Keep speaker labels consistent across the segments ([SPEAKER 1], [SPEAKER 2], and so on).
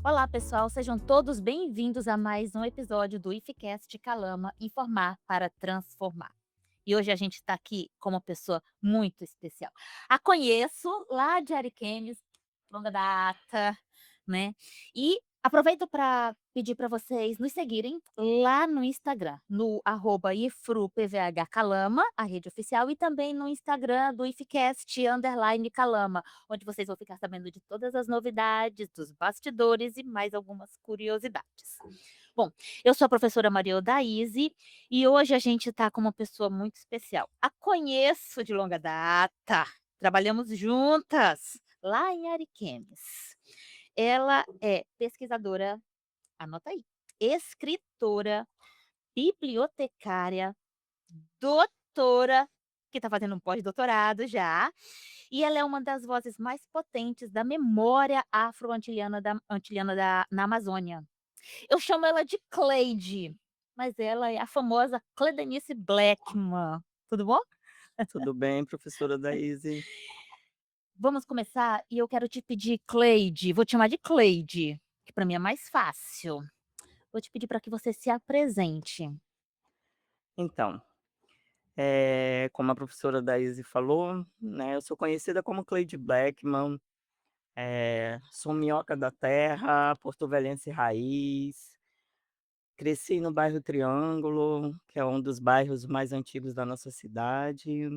[SPEAKER 1] Olá, pessoal, sejam todos bem-vindos a mais um episódio do IFCast Calama Informar para Transformar. E hoje a gente está aqui com uma pessoa muito especial. A conheço lá de Ariquemes, longa data, né? E aproveito para pedir para vocês nos seguirem lá no Instagram, no @ifrupvhcalama, a rede oficial, e também no Instagram do IFCast_Calama, onde vocês vão ficar sabendo de todas as novidades, dos bastidores e mais algumas curiosidades. Bom, eu sou a professora Maria Odaíse e hoje a gente está com uma pessoa muito especial. A conheço de longa data, trabalhamos juntas lá em Ariquemes. Ela é pesquisadora, anota aí, escritora, bibliotecária, doutora, que está fazendo um pós-doutorado já, e ela é uma das vozes mais potentes da memória afro-antiliana na Amazônia. Eu chamo ela de Cleide, mas ela é a famosa Cledenice Blackman. Tudo bom?
[SPEAKER 2] Tudo bem, professora Daisy?
[SPEAKER 1] Vamos começar e eu quero te pedir, Cleide, vou te chamar de Cleide, que para mim é mais fácil. Vou te pedir para que você se apresente.
[SPEAKER 2] Então, como a professora Daisy falou, né, eu sou conhecida como Cleide Blackman, sou minhoca da terra, porto-velhense raiz, cresci no bairro Triângulo, que é um dos bairros mais antigos da nossa cidade,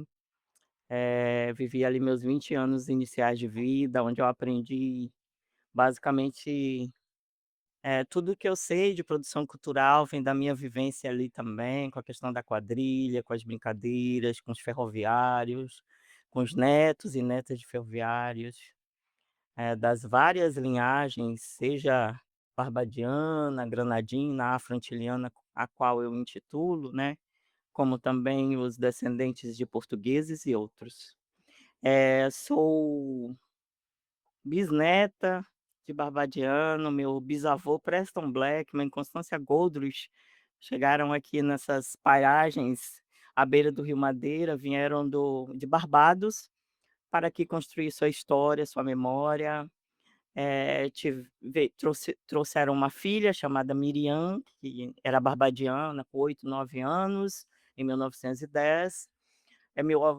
[SPEAKER 2] vivi ali meus 20 anos iniciais de vida, onde eu aprendi basicamente. Tudo que eu sei de produção cultural vem da minha vivência ali também, com a questão da quadrilha, com as brincadeiras, com os ferroviários, com os netos e netas de ferroviários, das várias linhagens, seja barbadiana, granadina, afro-antiliana, a qual eu intitulo, né, como também os descendentes de portugueses e outros. Sou bisneta de barbadiano, meu bisavô Preston Blackman e Constância Goldrich chegaram aqui nessas paragens à beira do rio Madeira, vieram de Barbados para aqui construir sua história, sua memória. Trouxeram uma filha chamada Miriam, que era barbadiana, com 8, 9 anos, em 1910.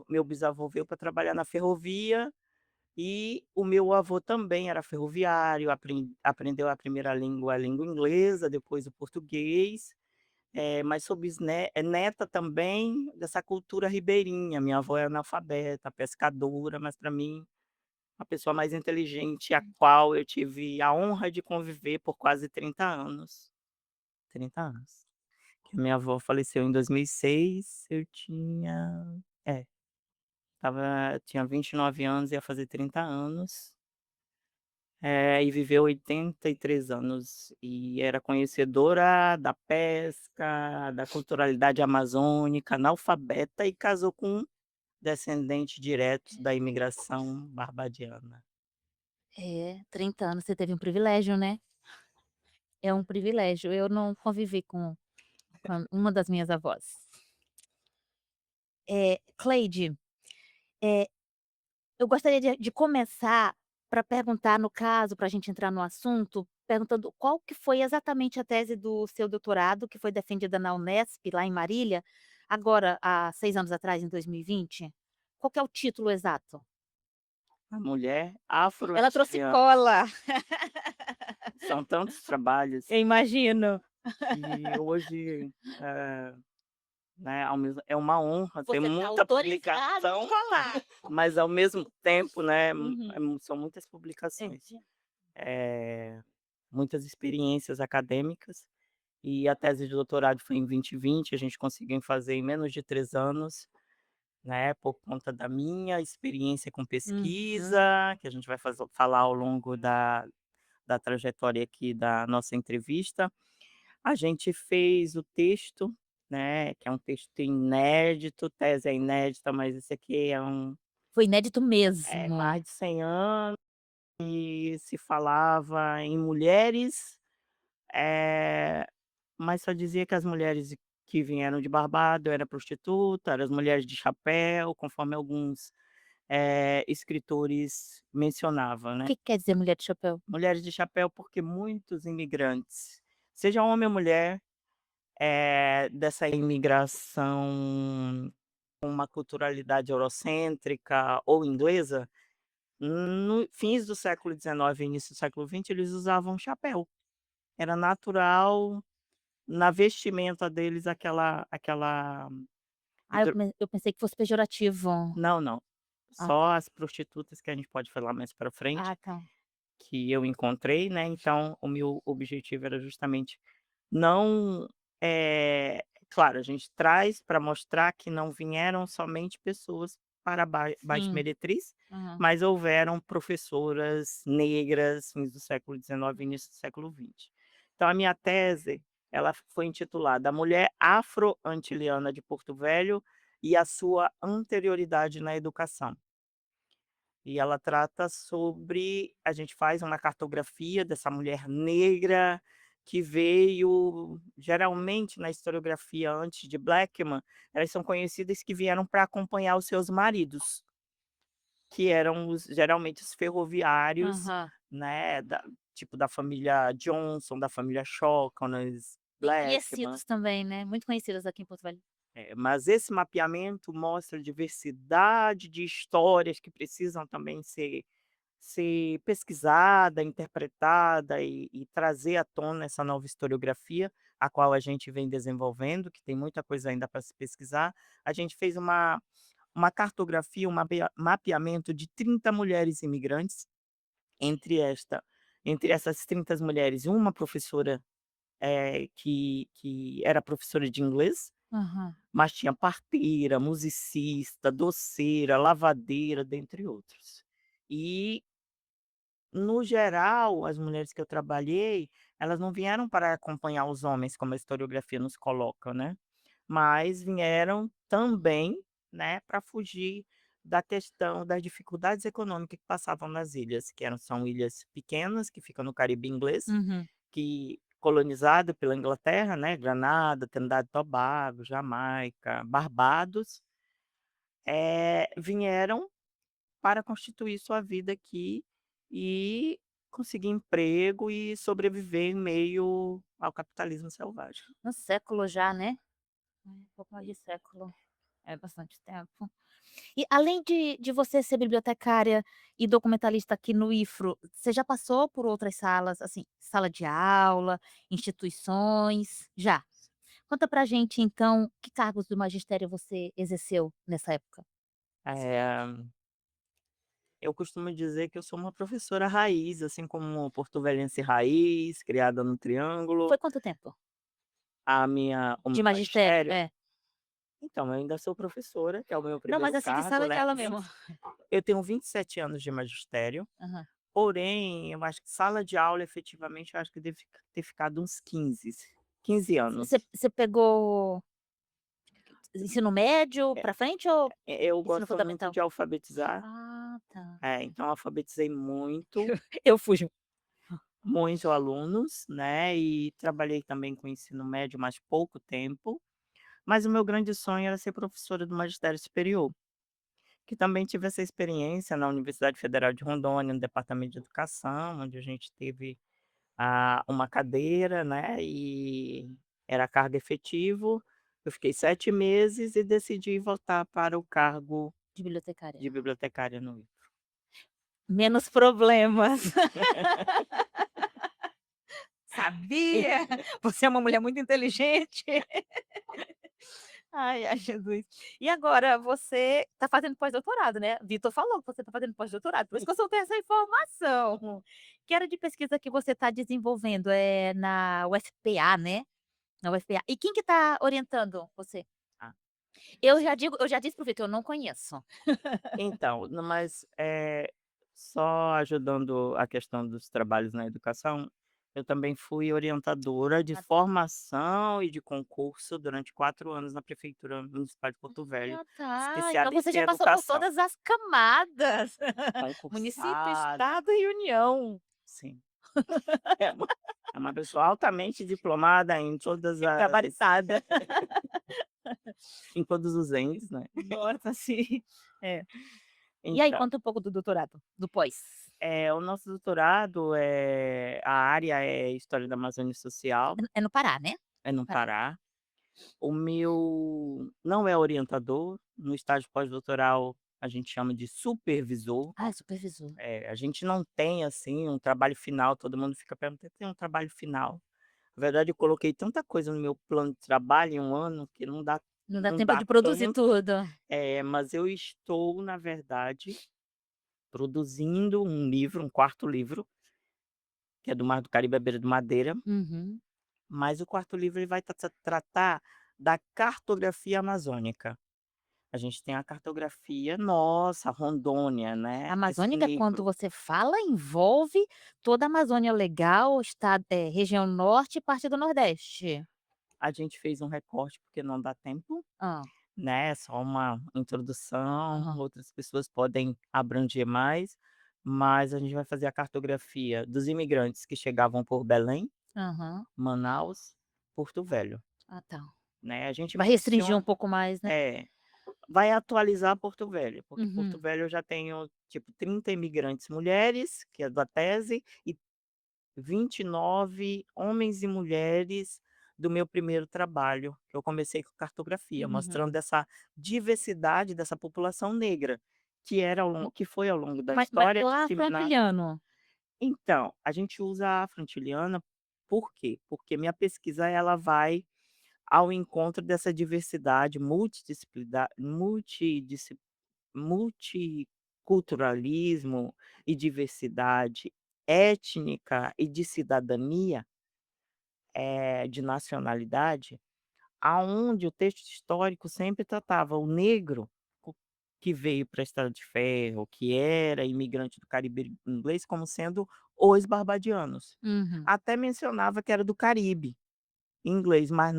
[SPEAKER 2] Meu bisavô veio para trabalhar na ferrovia e o meu avô também era ferroviário, aprendeu a primeira língua, a língua inglesa, depois o português, mas sou neta também dessa cultura ribeirinha. Minha avó é analfabeta, pescadora, mas para mim, a pessoa mais inteligente, a qual eu tive a honra de conviver por quase 30 anos. 30 anos. Que minha avó faleceu em 2006, eu tinha 29 anos, ia fazer 30 anos. E viveu 83 anos, e era conhecedora da pesca, da culturalidade amazônica, analfabeta e casou com um descendente direto da imigração barbadiana.
[SPEAKER 1] É, 30 anos, você teve um privilégio, né? É um privilégio. Eu não convivi com uma das minhas avós. Cleide, eh, eu gostaria de começar para perguntar, no caso, para a gente entrar no assunto, perguntando qual que foi exatamente a tese do seu doutorado, que foi defendida na Unesp, lá em Marília, agora há 6 anos atrás, em 2020? Qual que é o título exato?
[SPEAKER 2] A mulher
[SPEAKER 1] Ela trouxe
[SPEAKER 2] afro-antiliana.
[SPEAKER 1] cola.
[SPEAKER 2] São tantos trabalhos
[SPEAKER 1] Eu imagino.
[SPEAKER 2] que hoje, né, é uma honra ter
[SPEAKER 1] Você está
[SPEAKER 2] muita
[SPEAKER 1] autorizada a
[SPEAKER 2] publicação,
[SPEAKER 1] colar.
[SPEAKER 2] mas ao mesmo tempo, né,
[SPEAKER 1] Uhum.
[SPEAKER 2] são muitas
[SPEAKER 1] É.
[SPEAKER 2] publicações. Muitas experiências acadêmicas, e a tese de doutorado foi em 2020, a gente conseguiu fazer em menos de 3 anos, né, por conta da minha experiência com pesquisa,
[SPEAKER 1] Uhum.
[SPEAKER 2] que a gente vai falar ao longo da trajetória aqui da nossa entrevista. A gente fez o texto, né, que é um texto inédito, tese é inédita, mas esse aqui
[SPEAKER 1] Foi inédito
[SPEAKER 2] é
[SPEAKER 1] mesmo.
[SPEAKER 2] mais de 100 anos, e se falava em mulheres, eh mas só dizia que as mulheres que vieram de Barbados era prostituta, eram as mulheres de chapéu, conforme alguns, escritores mencionavam,
[SPEAKER 1] O
[SPEAKER 2] né.
[SPEAKER 1] que que quer dizer mulher de chapéu?
[SPEAKER 2] Mulheres de chapéu, porque muitos imigrantes, seja homem ou mulher, dessa imigração com uma culturalidade eurocêntrica ou inglesa, no fins do século XIX e início do século XX, eles usavam chapéu. Era natural na vestimenta deles aquela
[SPEAKER 1] Ah,
[SPEAKER 2] hidro
[SPEAKER 1] eu pensei que fosse pejorativo.
[SPEAKER 2] não, não,
[SPEAKER 1] Ah,
[SPEAKER 2] só
[SPEAKER 1] tá.
[SPEAKER 2] as prostitutas que a gente pode falar mais para
[SPEAKER 1] Ah,
[SPEAKER 2] frente,
[SPEAKER 1] tá.
[SPEAKER 2] que eu encontrei, né, então o meu objetivo era justamente não, claro, a gente traz para mostrar que não vieram somente pessoas para Baixa
[SPEAKER 1] Sim.
[SPEAKER 2] Meretriz,
[SPEAKER 1] Aham.
[SPEAKER 2] mas houveram professoras negras fins do século XIX e início do século XX. Então a minha tese, ela foi intitulada "A Mulher Afro-Antiliana de Porto Velho e a sua anterioridade na educação". E ela trata sobre a gente faz uma cartografia dessa mulher negra que veio geralmente na historiografia antes de Blackman, elas são conhecidas que vieram para acompanhar os seus maridos, que eram os geralmente os ferroviários,
[SPEAKER 1] Aham.
[SPEAKER 2] né, tipo da família Johnson, da família Shaw, Collins
[SPEAKER 1] Bem
[SPEAKER 2] Blackman.
[SPEAKER 1] conhecidos também, né, muito conhecidos aqui em Porto Velho.
[SPEAKER 2] Mas esse mapeamento mostra diversidade de histórias que precisam também ser pesquisada, interpretada e trazer à tona essa nova historiografia, a qual a gente vem desenvolvendo, que tem muita coisa ainda para se pesquisar. A gente fez uma cartografia, um mapeamento de 30 mulheres imigrantes, entre esta entre essas 30 mulheres, uma professora, que era professora de inglês,
[SPEAKER 1] Aham.
[SPEAKER 2] mas tinha parteira, musicista, doceira, lavadeira, dentre outros. E no geral, as mulheres que eu trabalhei, elas não vieram para acompanhar os homens, como a historiografia nos coloca, né, mas vieram também, né, para fugir da questão das dificuldades econômicas que passavam nas ilhas, que são ilhas pequenas, que ficam no Caribe inglês,
[SPEAKER 1] Uhum.
[SPEAKER 2] que colonizado pela Inglaterra, né, Granada, Trinidad e Tobago, Jamaica, Barbados, vieram para constituir sua vida aqui e conseguir emprego e sobreviver em meio ao capitalismo selvagem.
[SPEAKER 1] Um século já, né? Um pouco mais de século, é bastante tempo. E além de você ser bibliotecária e documentalista aqui no IFRO, você já passou por outras salas, assim, sala de aula, instituições? Já. Conta pra gente então, que cargos do magistério você exerceu nessa época?
[SPEAKER 2] Eh, eu costumo dizer que eu sou uma professora raiz, assim como porto-velhense raiz, criada no Triângulo.
[SPEAKER 1] Foi quanto tempo
[SPEAKER 2] O meu
[SPEAKER 1] de magistério?
[SPEAKER 2] magistério,
[SPEAKER 1] É.
[SPEAKER 2] então, eu ainda sou professora, que é o meu
[SPEAKER 1] Não, mas
[SPEAKER 2] primeiro
[SPEAKER 1] assim, de
[SPEAKER 2] cargo,
[SPEAKER 1] sala de
[SPEAKER 2] né,
[SPEAKER 1] aula mesmo.
[SPEAKER 2] eu tenho 27 anos de magistério,
[SPEAKER 1] Aham.
[SPEAKER 2] porém, eu acho que sala de aula, efetivamente, eu acho que deve ter ficado uns 15
[SPEAKER 1] Você
[SPEAKER 2] anos.
[SPEAKER 1] você pegou ensino médio
[SPEAKER 2] É,
[SPEAKER 1] pra frente ou
[SPEAKER 2] eu
[SPEAKER 1] ensino
[SPEAKER 2] gosto muito
[SPEAKER 1] fundamental?
[SPEAKER 2] de alfabetizar,
[SPEAKER 1] Ah, tá.
[SPEAKER 2] então alfabetizei muito,
[SPEAKER 1] Eu fujo.
[SPEAKER 2] muitos alunos, né, e trabalhei também com ensino médio, mas pouco tempo, mas o meu grande sonho era ser professora do magistério superior, que também tive essa experiência na Universidade Federal de Rondônia, no departamento de educação, onde a gente teve, uma cadeira, né, e era cargo efetivo. Eu fiquei 7 meses e decidi voltar para o cargo
[SPEAKER 1] De bibliotecária.
[SPEAKER 2] de bibliotecária no
[SPEAKER 1] Menos problemas. Sabia! Você é uma mulher muito inteligente. Ai, ai, Jesus. E agora você está fazendo pós-doutorado, né? Vitor falou que você está fazendo pós-doutorado, por isso que eu soltei essa informação. Que área de pesquisa que você está desenvolvendo? É na UFPA, né? Na UFPA. E quem que está orientando você?
[SPEAKER 2] Ah,
[SPEAKER 1] Eu já disse para o Vitor, eu não conheço.
[SPEAKER 2] então, mas, só ajudando a questão dos trabalhos na educação, eu também fui orientadora de
[SPEAKER 1] Ah, tá.
[SPEAKER 2] formação e de concurso durante 4 anos na prefeitura municipal de Porto Velho,
[SPEAKER 1] Ah, tá. Então você
[SPEAKER 2] especialista em
[SPEAKER 1] já passou por
[SPEAKER 2] educação,
[SPEAKER 1] todas as camadas. Município,
[SPEAKER 2] concursada,
[SPEAKER 1] estado e União.
[SPEAKER 2] sim. É uma pessoa altamente diplomada
[SPEAKER 1] Gabaritada.
[SPEAKER 2] em todos os entes, né.
[SPEAKER 1] Nossa, sim. É. E aí,
[SPEAKER 2] Então,
[SPEAKER 1] conta um pouco do doutorado, do pós.
[SPEAKER 2] o nosso doutorado, a área é História da Amazônia Social,
[SPEAKER 1] É no Pará, né?
[SPEAKER 2] é no
[SPEAKER 1] Pará.
[SPEAKER 2] Pará. O meu não é orientador, no estágio pós-doutoral a gente chama de supervisor.
[SPEAKER 1] Ah, é supervisor.
[SPEAKER 2] A gente não tem, assim, um trabalho final, todo mundo fica perguntando: "Tem um trabalho final?". Na verdade eu coloquei tanta coisa no meu plano de trabalho em um ano que
[SPEAKER 1] Não dá
[SPEAKER 2] não
[SPEAKER 1] tempo
[SPEAKER 2] dá
[SPEAKER 1] de produzir
[SPEAKER 2] tanto.
[SPEAKER 1] tudo.
[SPEAKER 2] Mas eu estou, na verdade, produzindo um livro, um quarto livro, que é do Mar do Caribe à beira do Madeira,
[SPEAKER 1] Uhum.
[SPEAKER 2] mas o quarto livro ele vai tratar da cartografia amazônica. A gente tem a cartografia nossa, Rondônia, né, esse
[SPEAKER 1] Amazônica, quando
[SPEAKER 2] negro.
[SPEAKER 1] você fala, envolve toda a Amazônia Legal, estado região norte e parte do nordeste.
[SPEAKER 2] A gente fez um recorte, porque não dá tempo,
[SPEAKER 1] Hã.
[SPEAKER 2] né, só uma introdução,
[SPEAKER 1] Aham.
[SPEAKER 2] outras pessoas podem abranger mais, mas a gente vai fazer a cartografia dos imigrantes que chegavam por Belém,
[SPEAKER 1] Aham.
[SPEAKER 2] Manaus, Porto Velho,
[SPEAKER 1] Ah, tá.
[SPEAKER 2] né, a gente
[SPEAKER 1] Vai restringir um
[SPEAKER 2] menciona
[SPEAKER 1] pouco mais, né.
[SPEAKER 2] é, vai atualizar Porto Velho, porque Porto
[SPEAKER 1] Uhum.
[SPEAKER 2] Velho eu já tenho, tipo, 30 imigrantes mulheres, que é da tese, e 29 homens e mulheres do meu primeiro trabalho, que eu comecei com cartografia,
[SPEAKER 1] Uhum.
[SPEAKER 2] mostrando essa diversidade dessa população negra, que foi ao longo da
[SPEAKER 1] Mas
[SPEAKER 2] história
[SPEAKER 1] o
[SPEAKER 2] que na
[SPEAKER 1] afro-antilhano.
[SPEAKER 2] então, a gente usa a afro-antiliana, por quê? Porque minha pesquisa ela vai ao encontro dessa diversidade multiculturalismo e diversidade étnica e de cidadania, de nacionalidade, aonde o texto histórico sempre tratava o negro co que veio para a Estrada de Ferro, que era imigrante do Caribe inglês, como sendo os barbadianos.
[SPEAKER 1] Uhum.
[SPEAKER 2] Até mencionava que era do Caribe inglês, mas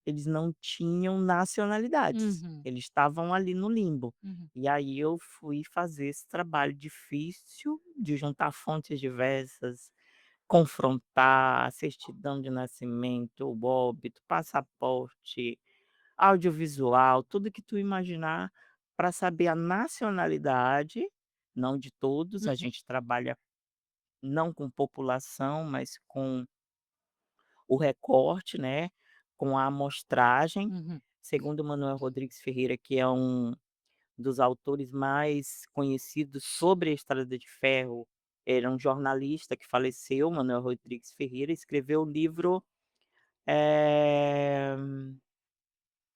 [SPEAKER 2] eles não tinham nacionalidades,
[SPEAKER 1] Uhum.
[SPEAKER 2] eles estavam ali no limbo.
[SPEAKER 1] Uhum.
[SPEAKER 2] E aí eu fui fazer esse trabalho difícil de juntar fontes diversas, confrontar certidão de nascimento, o óbito, passaporte, audiovisual, tudo que tu imaginar, para saber a nacionalidade, não de todos, a
[SPEAKER 1] Uhum.
[SPEAKER 2] gente trabalha não com população, mas com o recorte, né, com a amostragem,
[SPEAKER 1] Uhum.
[SPEAKER 2] segundo Manuel Rodrigues Ferreira, que é um dos autores mais conhecidos sobre a Estrada de Ferro, era um jornalista que faleceu, Manuel Rodrigues Ferreira, escreveu o livro, eh,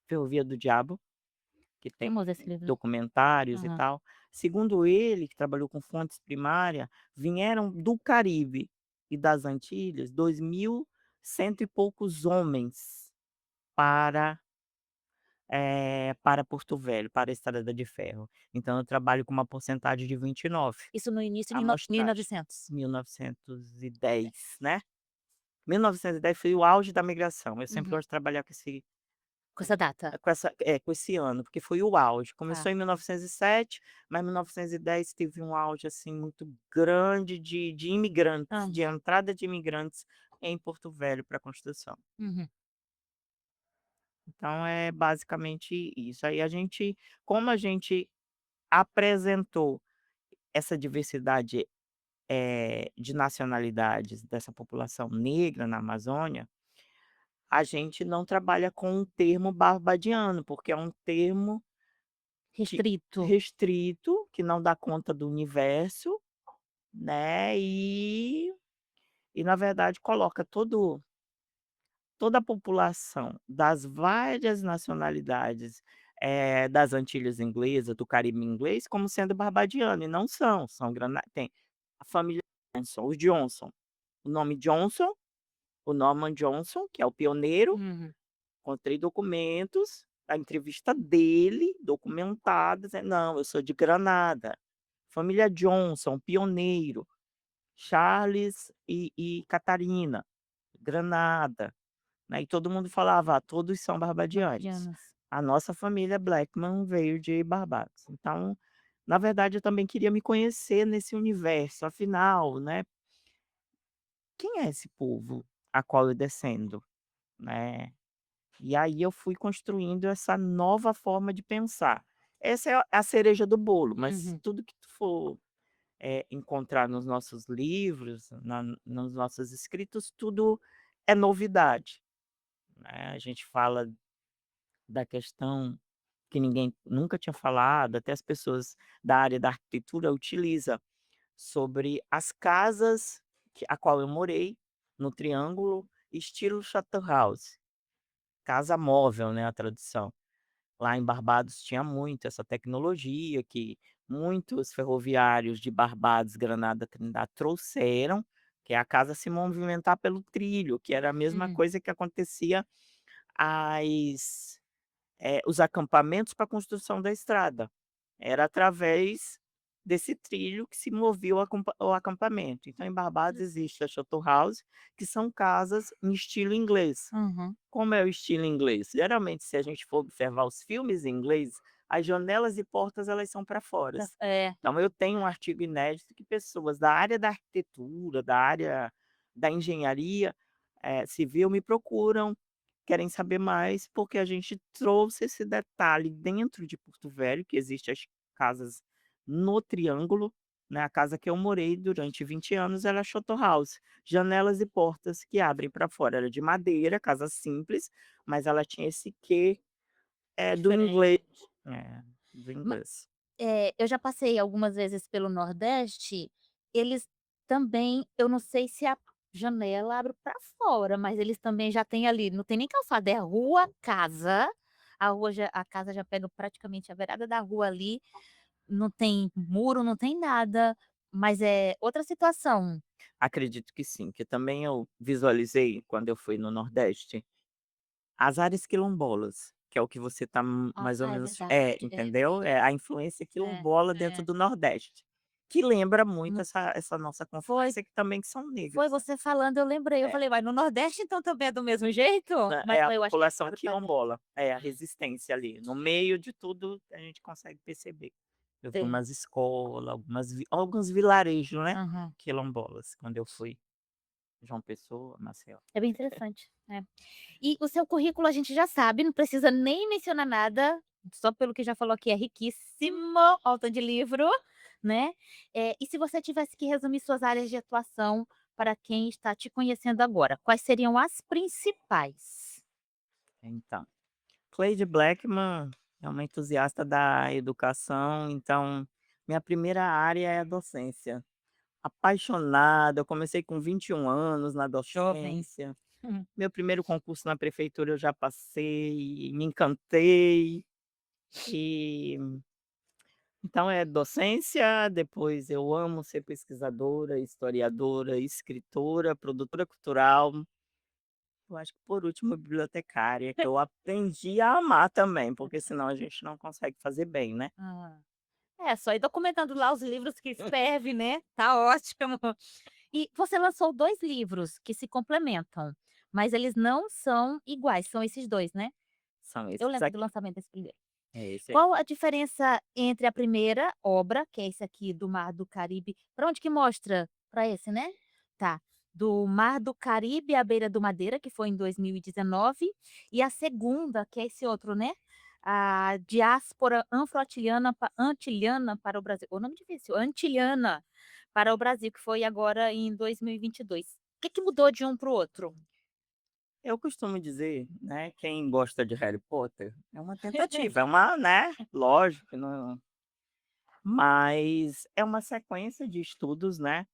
[SPEAKER 2] Ferrovia do Diabo, que tem
[SPEAKER 1] Famoso esse livro.
[SPEAKER 2] documentários e
[SPEAKER 1] Aham.
[SPEAKER 2] tal. Segundo ele, que trabalhou com fontes primárias, vieram do Caribe e das Antilhas 2.100 e poucos homens para para Porto Velho, para a Estrada de Ferro. Então eu trabalho com uma porcentagem de 29,
[SPEAKER 1] Isso no início de mil e
[SPEAKER 2] amostragem.
[SPEAKER 1] novecentos.
[SPEAKER 2] 1910, né. 1910 foi o auge da migração, eu sempre
[SPEAKER 1] Uhum.
[SPEAKER 2] gosto de trabalhar com esse
[SPEAKER 1] Com essa data.
[SPEAKER 2] com esse ano, porque foi o auge.
[SPEAKER 1] Tá.
[SPEAKER 2] Começou em 1907, mas 1910 teve um auge, assim, muito grande de imigrantes,
[SPEAKER 1] Hã.
[SPEAKER 2] de entrada de imigrantes em Porto Velho para a construção.
[SPEAKER 1] Uhum.
[SPEAKER 2] Então é basicamente isso. Aí como a gente apresentou essa diversidade, de nacionalidades dessa população negra na Amazônia, a gente não trabalha com um termo barbadiano, porque é um termo que
[SPEAKER 1] Restrito.
[SPEAKER 2] restrito, que não dá conta do universo, né, e na verdade coloca toda a população das várias nacionalidades, das Antilhas Inglesas, do Caribe inglês, como sendo barbadiano, e não são, são grana tem a família Johnson, os Johnson, o nome Johnson, o Norman Johnson, que é o pioneiro,
[SPEAKER 1] Uhum.
[SPEAKER 2] encontrei documentos, a entrevista dele, documentada, dizendo: "Não, eu sou de Granada". Família Johnson, pioneiro, Charles e Catarina, Granada. Né, e todo mundo falava: "Ah, todos são barbadianos".
[SPEAKER 1] Barbadianas.
[SPEAKER 2] A nossa família Blackman veio de Barbados. Então, na verdade, eu também queria me conhecer nesse universo, afinal, né, quem é esse povo a qual eu descendo, né? E aí eu fui construindo essa nova forma de pensar. essa é a cereja do bolo, mas
[SPEAKER 1] Uhum,
[SPEAKER 2] tudo que tu for, encontrar nos nossos livros, nos nossos escritos, tudo é novidade, né. A gente fala da questão que ninguém nunca tinha falado, até as pessoas da área da arquitetura utiliza, sobre as casas a qual eu morei, no Triângulo, estilo Chateau House, casa móvel, né, a tradução. Lá em Barbados tinha muito essa tecnologia que muitos ferroviários de Barbados, Granada, Trindade trouxeram, que é a casa se movimentar pelo trilho, que era a mesma
[SPEAKER 1] uhum,
[SPEAKER 2] coisa que acontecia as os acampamentos para a construção da estrada. Era através desse trilho que se movia o acampamento. Então em Barbados existe a Chateau House, que são casas em estilo inglês.
[SPEAKER 1] uhum.
[SPEAKER 2] Como é o estilo inglês? Geralmente, se a gente for observar os filmes em inglês, as janelas e portas elas são para fora.
[SPEAKER 1] É,
[SPEAKER 2] Então eu tenho um artigo inédito que pessoas da área da arquitetura, da área da engenharia, civil me procuram, querem saber mais, porque a gente trouxe esse detalhe dentro de Porto Velho, que existe as casas no Triângulo, né, a casa que eu morei durante 20 anos era Chateau House, janelas e portas que abrem para fora, era de madeira, casa simples, mas ela tinha esse quê, do inglês.
[SPEAKER 1] diferente.
[SPEAKER 2] É, do
[SPEAKER 1] Ma
[SPEAKER 2] inglês.
[SPEAKER 1] eu já passei algumas vezes pelo Nordeste, eles também eu não sei se a janela abre para fora, mas eles também já têm ali, não tem nem calçada, é rua, casa, a casa já pega praticamente a beirada da rua ali, não tem muro, não tem nada, mas é outra situação.
[SPEAKER 2] Acredito que sim, que também eu visualizei quando eu fui no Nordeste, as áreas quilombolas, que é o que você está mais ou
[SPEAKER 1] É
[SPEAKER 2] menos
[SPEAKER 1] verdade, é,
[SPEAKER 2] entendeu? É a influência
[SPEAKER 1] é,
[SPEAKER 2] quilombola dentro
[SPEAKER 1] é.
[SPEAKER 2] do Nordeste, que lembra muito
[SPEAKER 1] Mu
[SPEAKER 2] essa nossa
[SPEAKER 1] foi
[SPEAKER 2] confluência que também que são
[SPEAKER 1] foi
[SPEAKER 2] negros, né.
[SPEAKER 1] você falando, eu lembrei, eu
[SPEAKER 2] É,
[SPEAKER 1] falei: "Mas no Nordeste então também é do mesmo jeito?"
[SPEAKER 2] né,
[SPEAKER 1] Mas
[SPEAKER 2] é a
[SPEAKER 1] eu acho que
[SPEAKER 2] população
[SPEAKER 1] abre pra
[SPEAKER 2] quilombola, é a resistência ali, no meio de tudo a gente consegue perceber. Eu vi
[SPEAKER 1] dentro.
[SPEAKER 2] umas escolas, alguns vilarejos, né,
[SPEAKER 1] Aham.
[SPEAKER 2] quilombolas, quando eu fui, João Pessoa, Maceió.
[SPEAKER 1] É bem interessante, é. E o seu currículo a gente já sabe, não precisa nem mencionar nada, só pelo que já falou aqui é riquíssimo, ao tanto de livro, né. E se você tivesse que resumir suas áreas de atuação para quem está te conhecendo agora, quais seriam as principais?
[SPEAKER 2] Então, Cleide Blackman é uma entusiasta da educação, então minha primeira área é a docência. Apaixonada, eu comecei com 21 anos na
[SPEAKER 1] Jovem.
[SPEAKER 2] docência.
[SPEAKER 1] Hum.
[SPEAKER 2] Meu primeiro concurso na prefeitura eu já passei, me encantei, e então é docência, depois eu amo ser pesquisadora, historiadora, escritora, produtora cultural. Eu acho que por último bibliotecária, que eu aprendi a amar também, porque senão a gente não consegue fazer bem, né.
[SPEAKER 1] Ah. É, só ir documentando lá os livros que escreve, né, tá ótimo. E você lançou 2 livros que se complementam, mas eles não são iguais, são esses 2, né?
[SPEAKER 2] São
[SPEAKER 1] Eu
[SPEAKER 2] esses
[SPEAKER 1] lembro do
[SPEAKER 2] aqui.
[SPEAKER 1] lançamento desse primeiro.
[SPEAKER 2] É esse aí.
[SPEAKER 1] Qual a diferença entre a primeira obra, que é esse aqui do Mar do Caribe, pra onde que mostra? Pra esse, né? Tá. Do Mar do Caribe à beira do Madeira, que foi em 2019, e a segunda, que é esse outro, né? A Diáspora Antilhana para o Brasil. O nome difícil, Antilhana para o Brasil, que foi agora em 2022. O que que mudou de um para o outro?
[SPEAKER 2] Eu costumo dizer, né, quem gosta de Harry Potter, é uma tentativa, é uma, né, lógico que não, mas é uma sequência de estudos, né.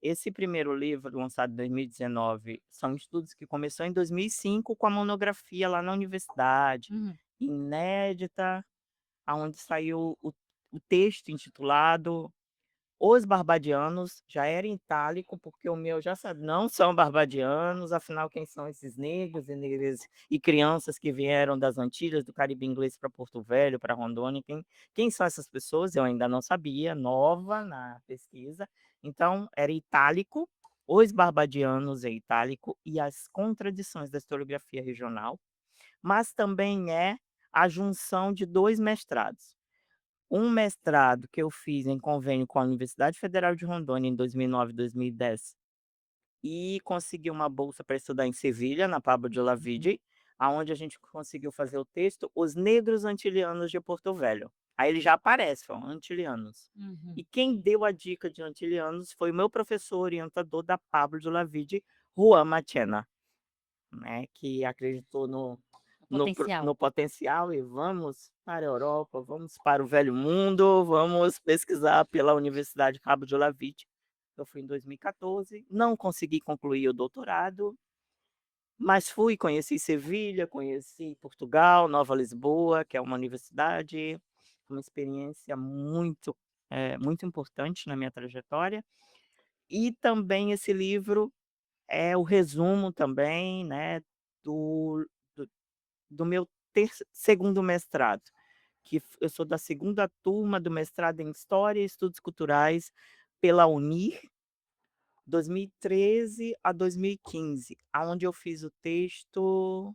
[SPEAKER 2] Esse primeiro livro, lançado em 2019, são estudos que começou em 2005 com a monografia lá na universidade,
[SPEAKER 1] Uhum.
[SPEAKER 2] inédita, aonde saiu o texto intitulado Os Barbadianos, já era em itálico, porque o meu já sabe, não são barbadianos, afinal quem são esses negros e negras e crianças que vieram das Antilhas, do Caribe inglês para Porto Velho, para Rondônia, quem são essas pessoas? Eu ainda não sabia, nova na pesquisa, então era itálico, Os Barbadianos é itálico e as contradições da historiografia regional, mas também é a junção de 2 mestrados. Um mestrado que eu fiz em convênio com a Universidade Federal de Rondônia em 2009, 2010, e consegui uma bolsa para estudar em Sevilha, na Pablo de
[SPEAKER 1] Uhum.
[SPEAKER 2] Olavide, aonde a gente conseguiu fazer o texto Os Negros Antilianos de Porto Velho. Aí ele já aparece, ó, Antilianos.
[SPEAKER 1] Uhum.
[SPEAKER 2] E quem deu a dica de Antilianos foi o meu professor orientador da Pablo de Olavide, Juan Machena, né, que acreditou
[SPEAKER 1] Potencial.
[SPEAKER 2] no potencial e vamos para a Europa, vamos para o velho mundo, vamos pesquisar pela Universidade Cabo de Olavide. Eu fui em 2014, não consegui concluir o doutorado, mas fui, conheci Sevilha, conheci Portugal, Nova Lisboa, que é uma universidade, uma experiência muito, muito importante na minha trajetória. E também esse livro é o resumo também, né, do do do meu segundo mestrado, que eu sou da segunda turma do mestrado em História e Estudos Culturais pela UNIR, 2013 a 2015, aonde eu fiz o texto,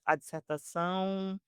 [SPEAKER 2] a dissertação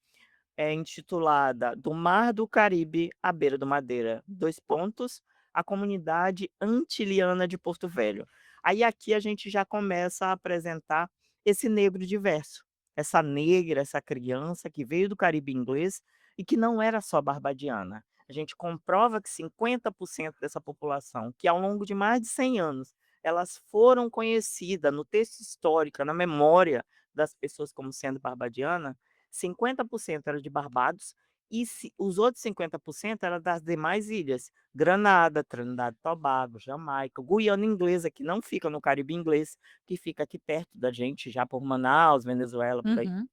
[SPEAKER 2] é intitulada "Do Mar do Caribe à Beira do Madeira", 2 pontos, a comunidade antiliana de Porto Velho. Aí aqui a gente já começa a apresentar esse negro diverso, essa negra, essa criança que veio do Caribe inglês e que não era só barbadiana. A gente comprova que 50% dessa população, que ao longo de mais de 100 anos, elas foram conhecidas no texto histórico, na memória das pessoas como sendo barbadiana, 50% era de Barbados e os outros 50% era das demais ilhas, Granada, Trinidad e Tobago, Jamaica, Guiana Inglesa, que não fica no Caribe inglês, que fica aqui perto da gente, já por Manaus, Venezuela, por aí.
[SPEAKER 1] Uhum.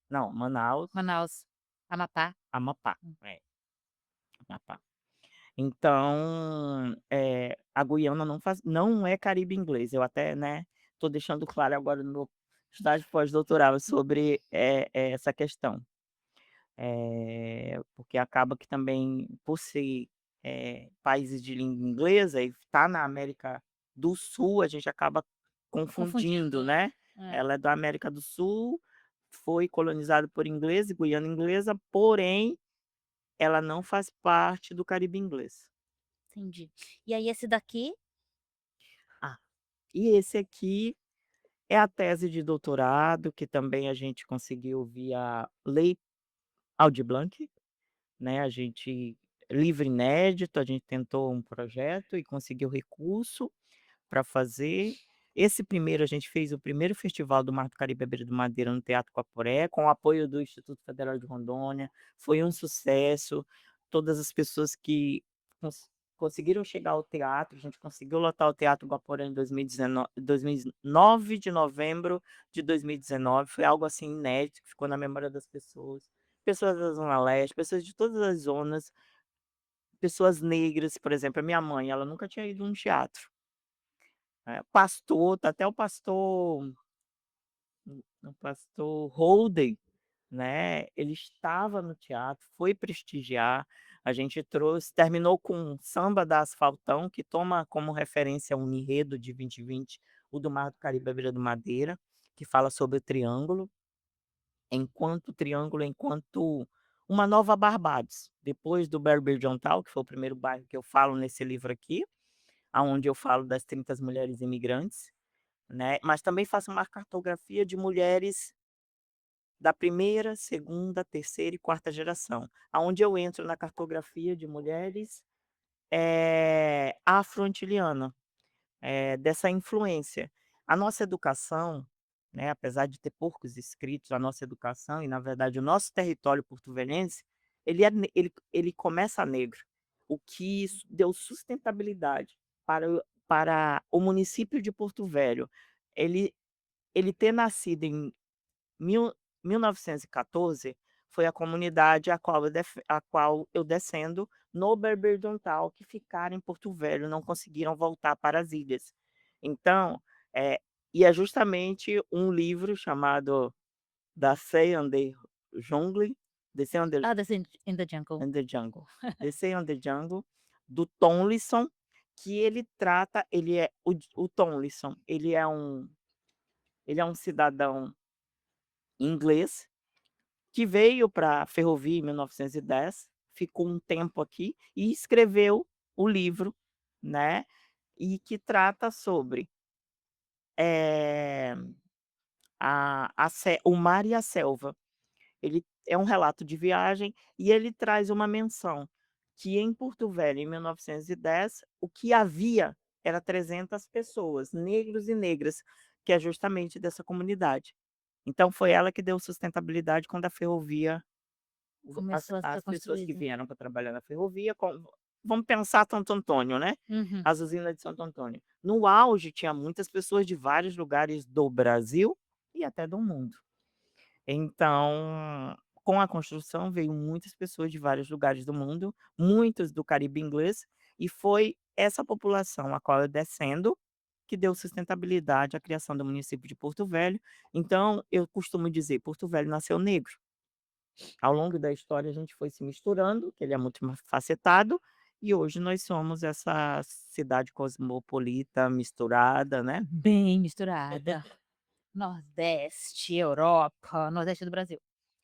[SPEAKER 2] Não, Manaus,
[SPEAKER 1] Manaus, Amapá.
[SPEAKER 2] Amapá,
[SPEAKER 1] Hum.
[SPEAKER 2] Amapá. Então, a Guiana não é Caribe inglês, eu até, né, tô deixando claro agora no meu estágio pós-doutoral sobre, essa questão. Porque acaba que também, por ser, países de língua inglesa e estar na América do Sul, a gente acaba
[SPEAKER 1] Confundindo,
[SPEAKER 2] confundindo, né.
[SPEAKER 1] é.
[SPEAKER 2] Ela é da América do Sul, foi colonizada por ingleses, Guiana Inglesa, porém, ela não faz parte do Caribe inglês.
[SPEAKER 1] Entendi. E aí esse daqui
[SPEAKER 2] Ah, e esse aqui é a tese de doutorado, que também a gente conseguiu via Lei Aldir Blanc. Né, a gente livre inédito, a gente tentou um projeto e conseguiu recurso para fazer. Esse primeiro a gente fez o primeiro festival do Mar do Caribe à Beira do Madeira no Teatro Guaporé, com o apoio do Instituto Federal de Rondônia, foi um sucesso, todas as pessoas que conseguiram chegar ao teatro, a gente conseguiu lotar o Teatro Guaporé em 9 de novembro de 2019, foi algo, assim, inédito, que ficou na memória das pessoas. Pessoas da Zona Leste, pessoas de todas as zonas, pessoas negras, por exemplo, a minha mãe, ela nunca tinha ido num teatro. Pastor, tá até o pastor Holden, né, ele estava no teatro, foi prestigiar, a gente trouxe terminou com um Samba da Asfaltão, que toma como referência um enredo de 2020, o do Mar do Caribe à Beira do Madeira, que fala sobre o triângulo. Enquanto triângulo, enquanto uma nova Barbados, depois do Berbiridiontal, que foi o primeiro bairro que eu falo nesse livro aqui, aonde eu falo das 30 mulheres imigrantes, né, mas também faço uma cartografia de mulheres da primeira, segunda, terceira e quarta geração, aonde eu entro na cartografia de mulheres, afro-antiliana. Dessa influência. A nossa educação, né, apesar de ter poucos escritos, a nossa educação e na verdade o nosso território porto-velhense, ele começa negro, o que deu sustentabilidade para o município de Porto Velho. Ele ele ter nascido em mil 1914 foi a comunidade a qual eu descendo no Berberdontal, que ficaram em Porto Velho, não conseguiram voltar para as ilhas. Então, eh, e é justamente um livro chamado Descent on the Jungle, Descent on the
[SPEAKER 1] ah, Descent in the Jungle.
[SPEAKER 2] on the Jungle, Descent on the Jungle, do Tomlinson, que ele trata ele é o Tomlinson, ele é um cidadão inglês que veio para Ferrovia em 1910, ficou um tempo aqui e escreveu o livro, né, e que trata sobre, eh, o mar e a selva. Ele é um relato de viagem e ele traz uma menção que em Porto Velho, em 1910, o que havia era 300 pessoas, negros e negras, que é justamente dessa comunidade. Então foi ela que deu sustentabilidade quando a ferrovia as
[SPEAKER 1] Começou a ser
[SPEAKER 2] as pessoas que
[SPEAKER 1] construída.
[SPEAKER 2] vieram para trabalhar na ferrovia vamos pensar Santo Antônio, né,
[SPEAKER 1] Uhum.
[SPEAKER 2] as usinas de Santo Antônio. No auge tinha muitas pessoas de vários lugares do Brasil e até do mundo. Então, com a construção veio muitas pessoas de vários lugares do mundo, muitos do Caribe inglês, e foi essa população a qual eu descendo, que deu sustentabilidade à criação do município de Porto Velho. Então, eu costumo dizer: "Porto Velho nasceu negro". Ao longo da história a gente foi se misturando, que ele é muito facetado, e hoje nós somos essa cidade cosmopolita misturada, né.
[SPEAKER 1] Bem misturada. Nordeste, Europa, Nordeste do Brasil.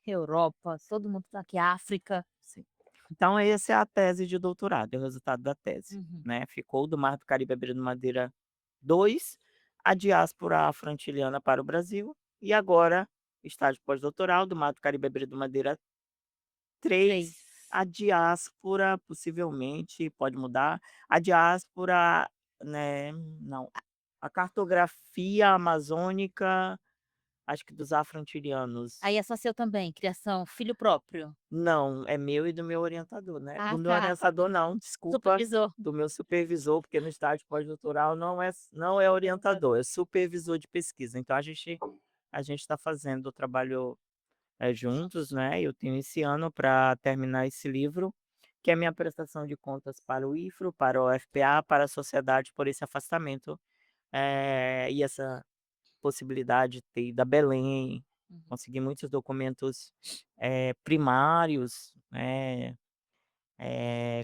[SPEAKER 1] Europa, todo mundo tá aqui, África.
[SPEAKER 2] Sim. Então essa é a tese de doutorado, é o resultado da tese,
[SPEAKER 1] Uhum.
[SPEAKER 2] né. Ficou do Mar do Caribe à beira do Madeira 2, a diáspora afro-antiliana para o Brasil, e agora, estágio pós-doutoral do Mar do Caribe à beira do Madeira 3,
[SPEAKER 1] 3.
[SPEAKER 2] a diáspora possivelmente pode mudar, a diáspora, né, não, a cartografia amazônica, acho que dos afro-antilianos.
[SPEAKER 1] Aí é só seu também, criação, filho próprio?
[SPEAKER 2] Não, é meu e do meu orientador, né.
[SPEAKER 1] Ah,
[SPEAKER 2] Do meu
[SPEAKER 1] tá.
[SPEAKER 2] orientador não, desculpa,
[SPEAKER 1] Supervisor.
[SPEAKER 2] do meu supervisor, porque no estágio pós-doutoral não é orientador, é supervisor de pesquisa. Então a gente está fazendo o trabalho, juntos, né. Eu tenho esse ano para terminar esse livro, que é a minha prestação de contas para o IFRO, para o FPA, para a sociedade por esse afastamento, e essa possibilidade de ter ido a Belém,
[SPEAKER 1] Uhum.
[SPEAKER 2] conseguir muitos documentos, primários, né,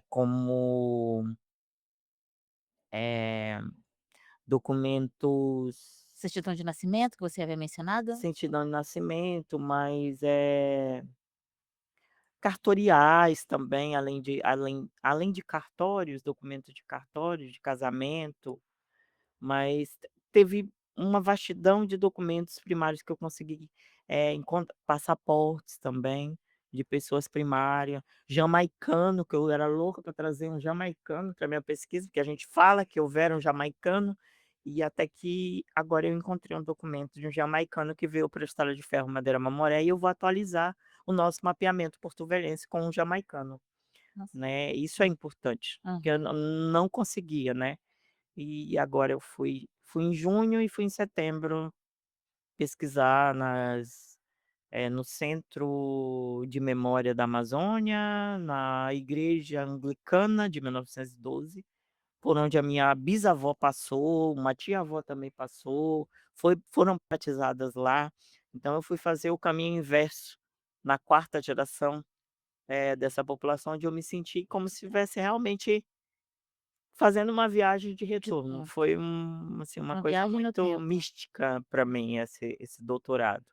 [SPEAKER 2] como, eh, documentos,
[SPEAKER 1] Certidão de nascimento que você havia mencionado?
[SPEAKER 2] certidão de nascimento, mas, cartoriais também, além de cartórios, documentos de cartório, de casamento. Mas teve uma vastidão de documentos primários que eu consegui, passaportes também, de pessoas primárias, jamaicano, que eu era louca para trazer um jamaicano para minha pesquisa, porque a gente fala que houveram jamaicano, e até que agora eu encontrei um documento de um jamaicano que veio para a Estrada de Ferro Madeira Mamoré, e eu vou atualizar o nosso mapeamento porto-velhense com um jamaicano,
[SPEAKER 1] Nossa.
[SPEAKER 2] né, isso é importante, porque
[SPEAKER 1] Aham.
[SPEAKER 2] eu não conseguia, né. E agora eu fui em junho e fui em setembro pesquisar no Centro de Memória da Amazônia, na Igreja Anglicana de 1912, por onde a minha bisavó passou, uma tia-avó também passou, foram batizadas lá. Então eu fui fazer o caminho inverso, na quarta geração, dessa população, onde eu me senti como se estivesse realmente fazendo uma viagem de
[SPEAKER 1] De
[SPEAKER 2] retorno.
[SPEAKER 1] volta.
[SPEAKER 2] Foi assim, uma
[SPEAKER 1] Uma
[SPEAKER 2] coisa
[SPEAKER 1] viagem no
[SPEAKER 2] muito
[SPEAKER 1] tempo.
[SPEAKER 2] mística para mim esse doutorado,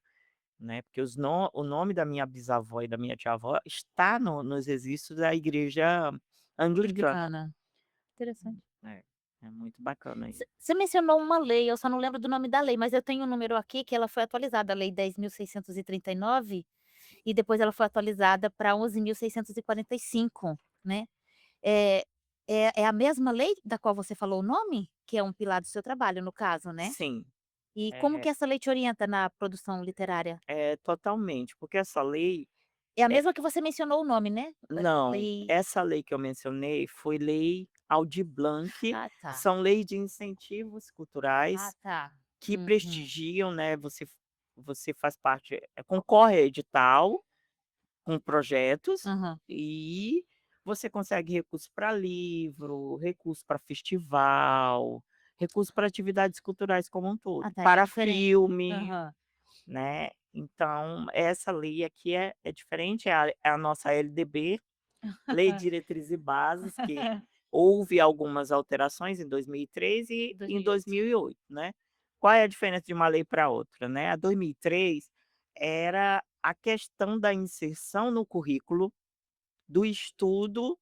[SPEAKER 2] né, porque o nome da minha bisavó e da minha tia-avó está nos registros da igreja anglicana.
[SPEAKER 1] Anglicana. Interessante.
[SPEAKER 2] É, é muito bacana isso.
[SPEAKER 1] Você mencionou uma lei, eu só não lembro do nome da lei, mas eu tenho um número aqui que ela foi atualizada, a lei 10.639, e depois ela foi atualizada para 11.645, né. É é a mesma lei da qual você falou o nome? Que é um pilar do seu trabalho, no caso, né?
[SPEAKER 2] Sim,
[SPEAKER 1] E como que
[SPEAKER 2] é
[SPEAKER 1] essa lei te orienta na produção literária?
[SPEAKER 2] totalmente, porque essa lei
[SPEAKER 1] É a
[SPEAKER 2] é
[SPEAKER 1] mesma que você mencionou o nome, né?
[SPEAKER 2] não,
[SPEAKER 1] Lei
[SPEAKER 2] essa lei que eu mencionei foi lei Aldir Blanc,
[SPEAKER 1] ah, tá.
[SPEAKER 2] são leis de incentivos
[SPEAKER 1] Ah,
[SPEAKER 2] culturais
[SPEAKER 1] tá.
[SPEAKER 2] que
[SPEAKER 1] Uhum.
[SPEAKER 2] prestigiam, né, você faz parte, concorre a edital com projetos,
[SPEAKER 1] Aham.
[SPEAKER 2] e você consegue recurso para livro, recurso para festival, recurso para atividades culturais como um
[SPEAKER 1] Ah,
[SPEAKER 2] todo,
[SPEAKER 1] tá, é
[SPEAKER 2] para
[SPEAKER 1] diferente.
[SPEAKER 2] filme,
[SPEAKER 1] Aham.
[SPEAKER 2] né. Então essa lei aqui é diferente, é a nossa LDB, Lei de Diretrizes e Bases, que houve algumas alterações em 2003 e em
[SPEAKER 1] 2008.
[SPEAKER 2] 2008, né. Qual é a diferença de uma lei para outra, né. A 2003 era a questão da inserção no currículo do estudo,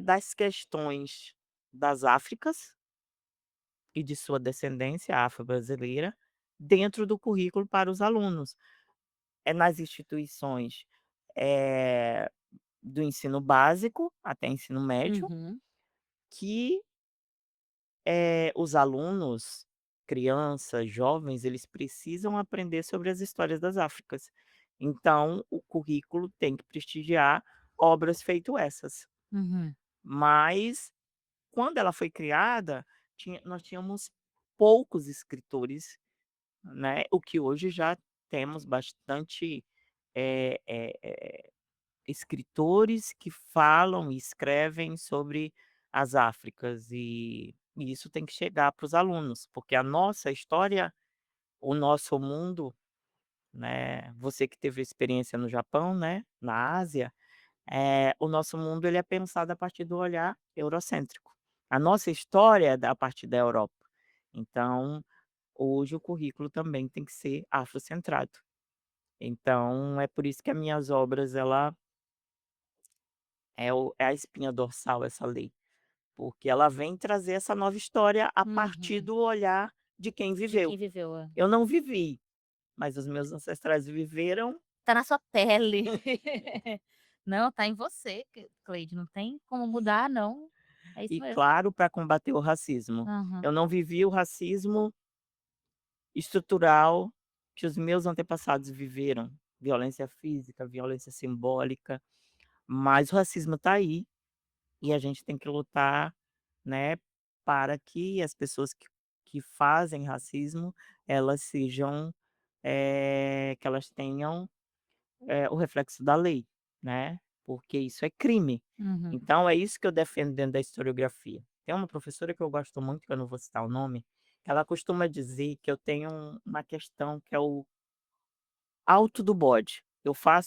[SPEAKER 2] das questões das Áfricas e de sua descendência afro-brasileira dentro do currículo para os alunos. é nas instituições, eh, do ensino básico até ensino médio,
[SPEAKER 1] Uhum,
[SPEAKER 2] que, os alunos, crianças, jovens, eles precisam aprender sobre as histórias das Áfricas. Então, o currículo tem que prestigiar obras feito essas.
[SPEAKER 1] uhum,
[SPEAKER 2] Mas, quando ela foi criada, nós tínhamos poucos escritores, né, o que hoje já temos bastante, eh eh eh, escritores que falam e escrevem sobre as Áfricas, e isso tem que chegar para os alunos, porque a nossa história, o nosso mundo, né, você que teve experiência no Japão, né, na Ásia, o nosso mundo ele é pensado a partir do olhar eurocêntrico. A nossa história é a partir da Europa. Então, hoje o currículo também tem que ser afrocentrado. Então, é por isso que as minhas obras é a espinha dorsal, essa lei, porque ela vem trazer essa nova história a partir
[SPEAKER 1] uhum.
[SPEAKER 2] do olhar de quem
[SPEAKER 1] De
[SPEAKER 2] viveu.
[SPEAKER 1] quem viveu, é.
[SPEAKER 2] Eu não vivi, mas os meus ancestrais viveram.
[SPEAKER 1] Tá na sua pele. Não, tá em você, Cleide, não tem como mudar não. É isso
[SPEAKER 2] E
[SPEAKER 1] mesmo.
[SPEAKER 2] claro, para combater o racismo.
[SPEAKER 1] Aham.
[SPEAKER 2] Eu não vivi o racismo estrutural que os meus antepassados viveram, violência física, violência simbólica, mas o racismo está aí, e a gente tem que lutar, né, para que as pessoas que fazem racismo, elas sejam, que elas tenham, o reflexo da lei, né, porque isso é crime.
[SPEAKER 1] Uhum.
[SPEAKER 2] Então é isso que eu defendo dentro da historiografia. Tem uma professora que eu gosto muito, que eu não vou citar o nome, que ela costuma dizer que eu tenho uma questão que é o alto do bode.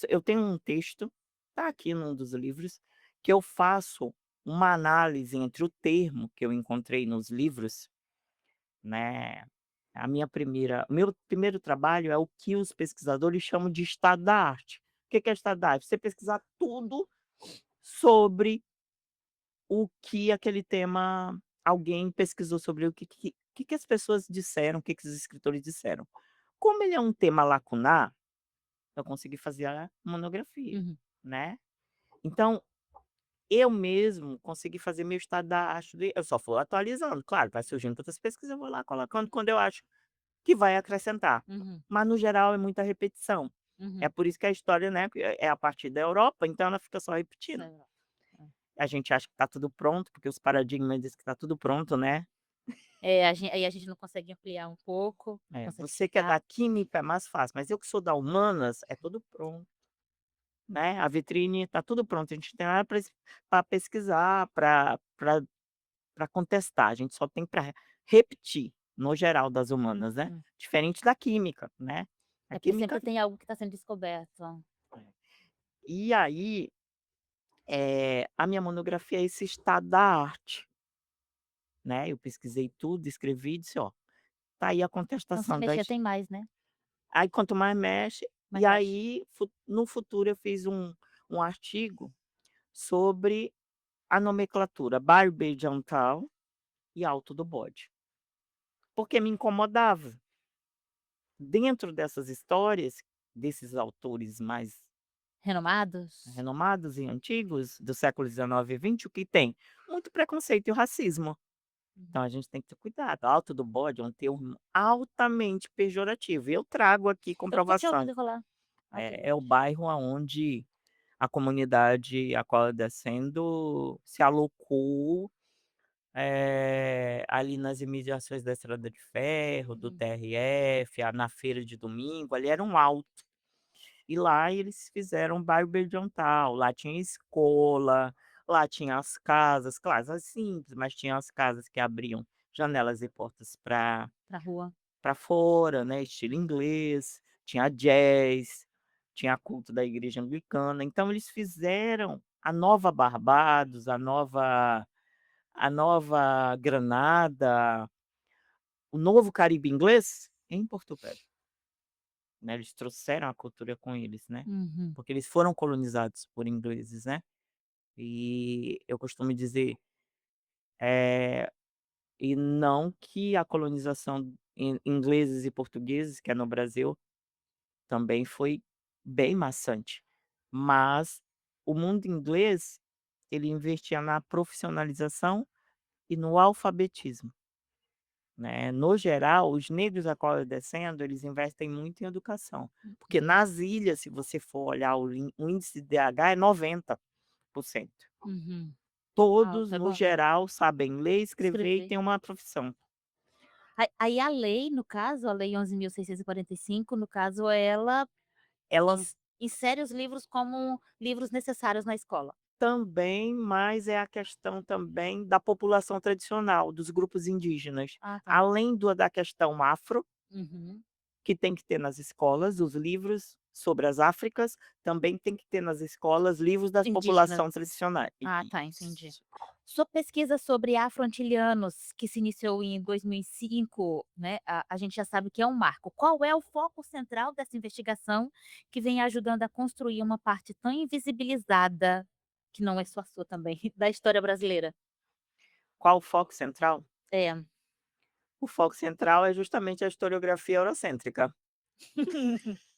[SPEAKER 2] Eu tenho um texto, tá aqui num dos livros, que eu faço uma análise entre o termo que eu encontrei nos livros, né, o meu primeiro trabalho é o que os pesquisadores chamam de estado da arte. O que que é estado da arte? Você pesquisar tudo sobre o que aquele tema, alguém pesquisou sobre o que as pessoas disseram, o que que os escritores disseram. Como ele é um tema lacunar, eu consegui fazer a monografia,
[SPEAKER 1] Uhum.
[SPEAKER 2] né. Então, eu mesmo consegui fazer meu estado da arte, eu só vou atualizando, claro, vai surgindo outras pesquisas, eu vou lá colocando quando eu acho que vai acrescentar.
[SPEAKER 1] Uhum.
[SPEAKER 2] Mas no geral é muita repetição. É
[SPEAKER 1] Uhum.
[SPEAKER 2] por isso que a história, né, é a partir da Europa, então ela fica só repetindo.
[SPEAKER 1] Sei. É.
[SPEAKER 2] A gente acha que está tudo pronto, porque os paradigmas dizem que está tudo pronto, né.
[SPEAKER 1] É, aí a gente não consegue ampliar um pouco, não
[SPEAKER 2] É,
[SPEAKER 1] consegue
[SPEAKER 2] você que é
[SPEAKER 1] explicar.
[SPEAKER 2] da química é mais fácil, mas eu que sou da humanas, é tudo pronto. Né, a vitrine está tudo pronto, a gente tem nada pra pesquisar, para contestar, a gente só tem para repetir, no geral das humanas, né,
[SPEAKER 1] Uhum.
[SPEAKER 2] diferente da química, né. A
[SPEAKER 1] É porque
[SPEAKER 2] química
[SPEAKER 1] sempre tem algo que está sendo descoberto.
[SPEAKER 2] e aí, a minha monografia é esse estado da arte, né, eu pesquisei tudo, escrevi e disse: "Ó, tá aí a
[SPEAKER 1] Então se
[SPEAKER 2] contestação
[SPEAKER 1] mexer
[SPEAKER 2] das".
[SPEAKER 1] tem mais, né,
[SPEAKER 2] Aí quanto mais mexe,
[SPEAKER 1] mais
[SPEAKER 2] e
[SPEAKER 1] mexe.
[SPEAKER 2] aí no futuro eu fiz um artigo sobre a nomenclatura Barbeijantal e Alto do Bode, porque me incomodava. Dentro dessas histórias, desses autores mais
[SPEAKER 1] Renomados?
[SPEAKER 2] renomados e antigos, do século XIX e XX, o que tem? Muito preconceito e o racismo.
[SPEAKER 1] Uhum.
[SPEAKER 2] Então a gente tem que ter cuidado. Alto do Bode é um termo altamente pejorativo, e eu trago aqui
[SPEAKER 1] Eu nunca tinha
[SPEAKER 2] comprovações.
[SPEAKER 1] ouvido falar. Alto do
[SPEAKER 2] É o
[SPEAKER 1] Bode.
[SPEAKER 2] bairro aonde a comunidade a qual eu descendo se alocou, ali nas imediações da Estrada de Ferro, do
[SPEAKER 1] Uhum.
[SPEAKER 2] TRF, na feira de domingo, ali era um alto. E lá eles fizeram bairro Beijontal, lá tinha escola, lá tinha as casas, casas simples, mas tinha as casas que abriam janelas e portas
[SPEAKER 1] Pra rua.
[SPEAKER 2] para fora, né, estilo inglês, tinha jazz, tinha culto da igreja anglicana, então eles fizeram a nova Barbados, a nova Granada, o novo Caribe inglês em Porto Velho, né, eles trouxeram a cultura com eles, né,
[SPEAKER 1] Uhum.
[SPEAKER 2] porque eles foram colonizados por ingleses, né, e eu costumo dizer, eh, e não que a colonização ingleses e portugueses, que é no Brasil, também foi bem maçante, mas o mundo inglês, ele investia na profissionalização e no alfabetismo, né. No geral, os negros a qual eu descendo, eles investem muito em educação, porque
[SPEAKER 1] Uhum,
[SPEAKER 2] nas ilhas, se você for olhar o índice de DH é 90%.
[SPEAKER 1] uhum.
[SPEAKER 2] Todos,
[SPEAKER 1] Alto, é
[SPEAKER 2] no
[SPEAKER 1] bom.
[SPEAKER 2] geral, sabem ler, escrever e
[SPEAKER 1] Escrever.
[SPEAKER 2] têm uma profissão.
[SPEAKER 1] Aí a lei, no caso, a lei 11.645, no caso, ela
[SPEAKER 2] Ela
[SPEAKER 1] insere os livros como livros necessários na escola.
[SPEAKER 2] também, mas é a questão também da população tradicional, dos grupos indígenas.
[SPEAKER 1] Ah, tá.
[SPEAKER 2] Além da questão afro,
[SPEAKER 1] Uhum.
[SPEAKER 2] que tem que ter nas escolas, os livros sobre as Áfricas, também tem que ter nas escolas livros das
[SPEAKER 1] Indígenas.
[SPEAKER 2] população tradicionais.
[SPEAKER 1] Ah, tá, entendi.
[SPEAKER 2] Isso.
[SPEAKER 1] Sua pesquisa sobre afro-antilianos, que se iniciou em 2005, né, a gente já sabe que é um marco. Qual é o foco central dessa investigação que vem ajudando a construir uma parte tão invisibilizada, que não é só sua também, da história brasileira?
[SPEAKER 2] Qual o foco central?
[SPEAKER 1] É.
[SPEAKER 2] O foco central é justamente a historiografia eurocêntrica.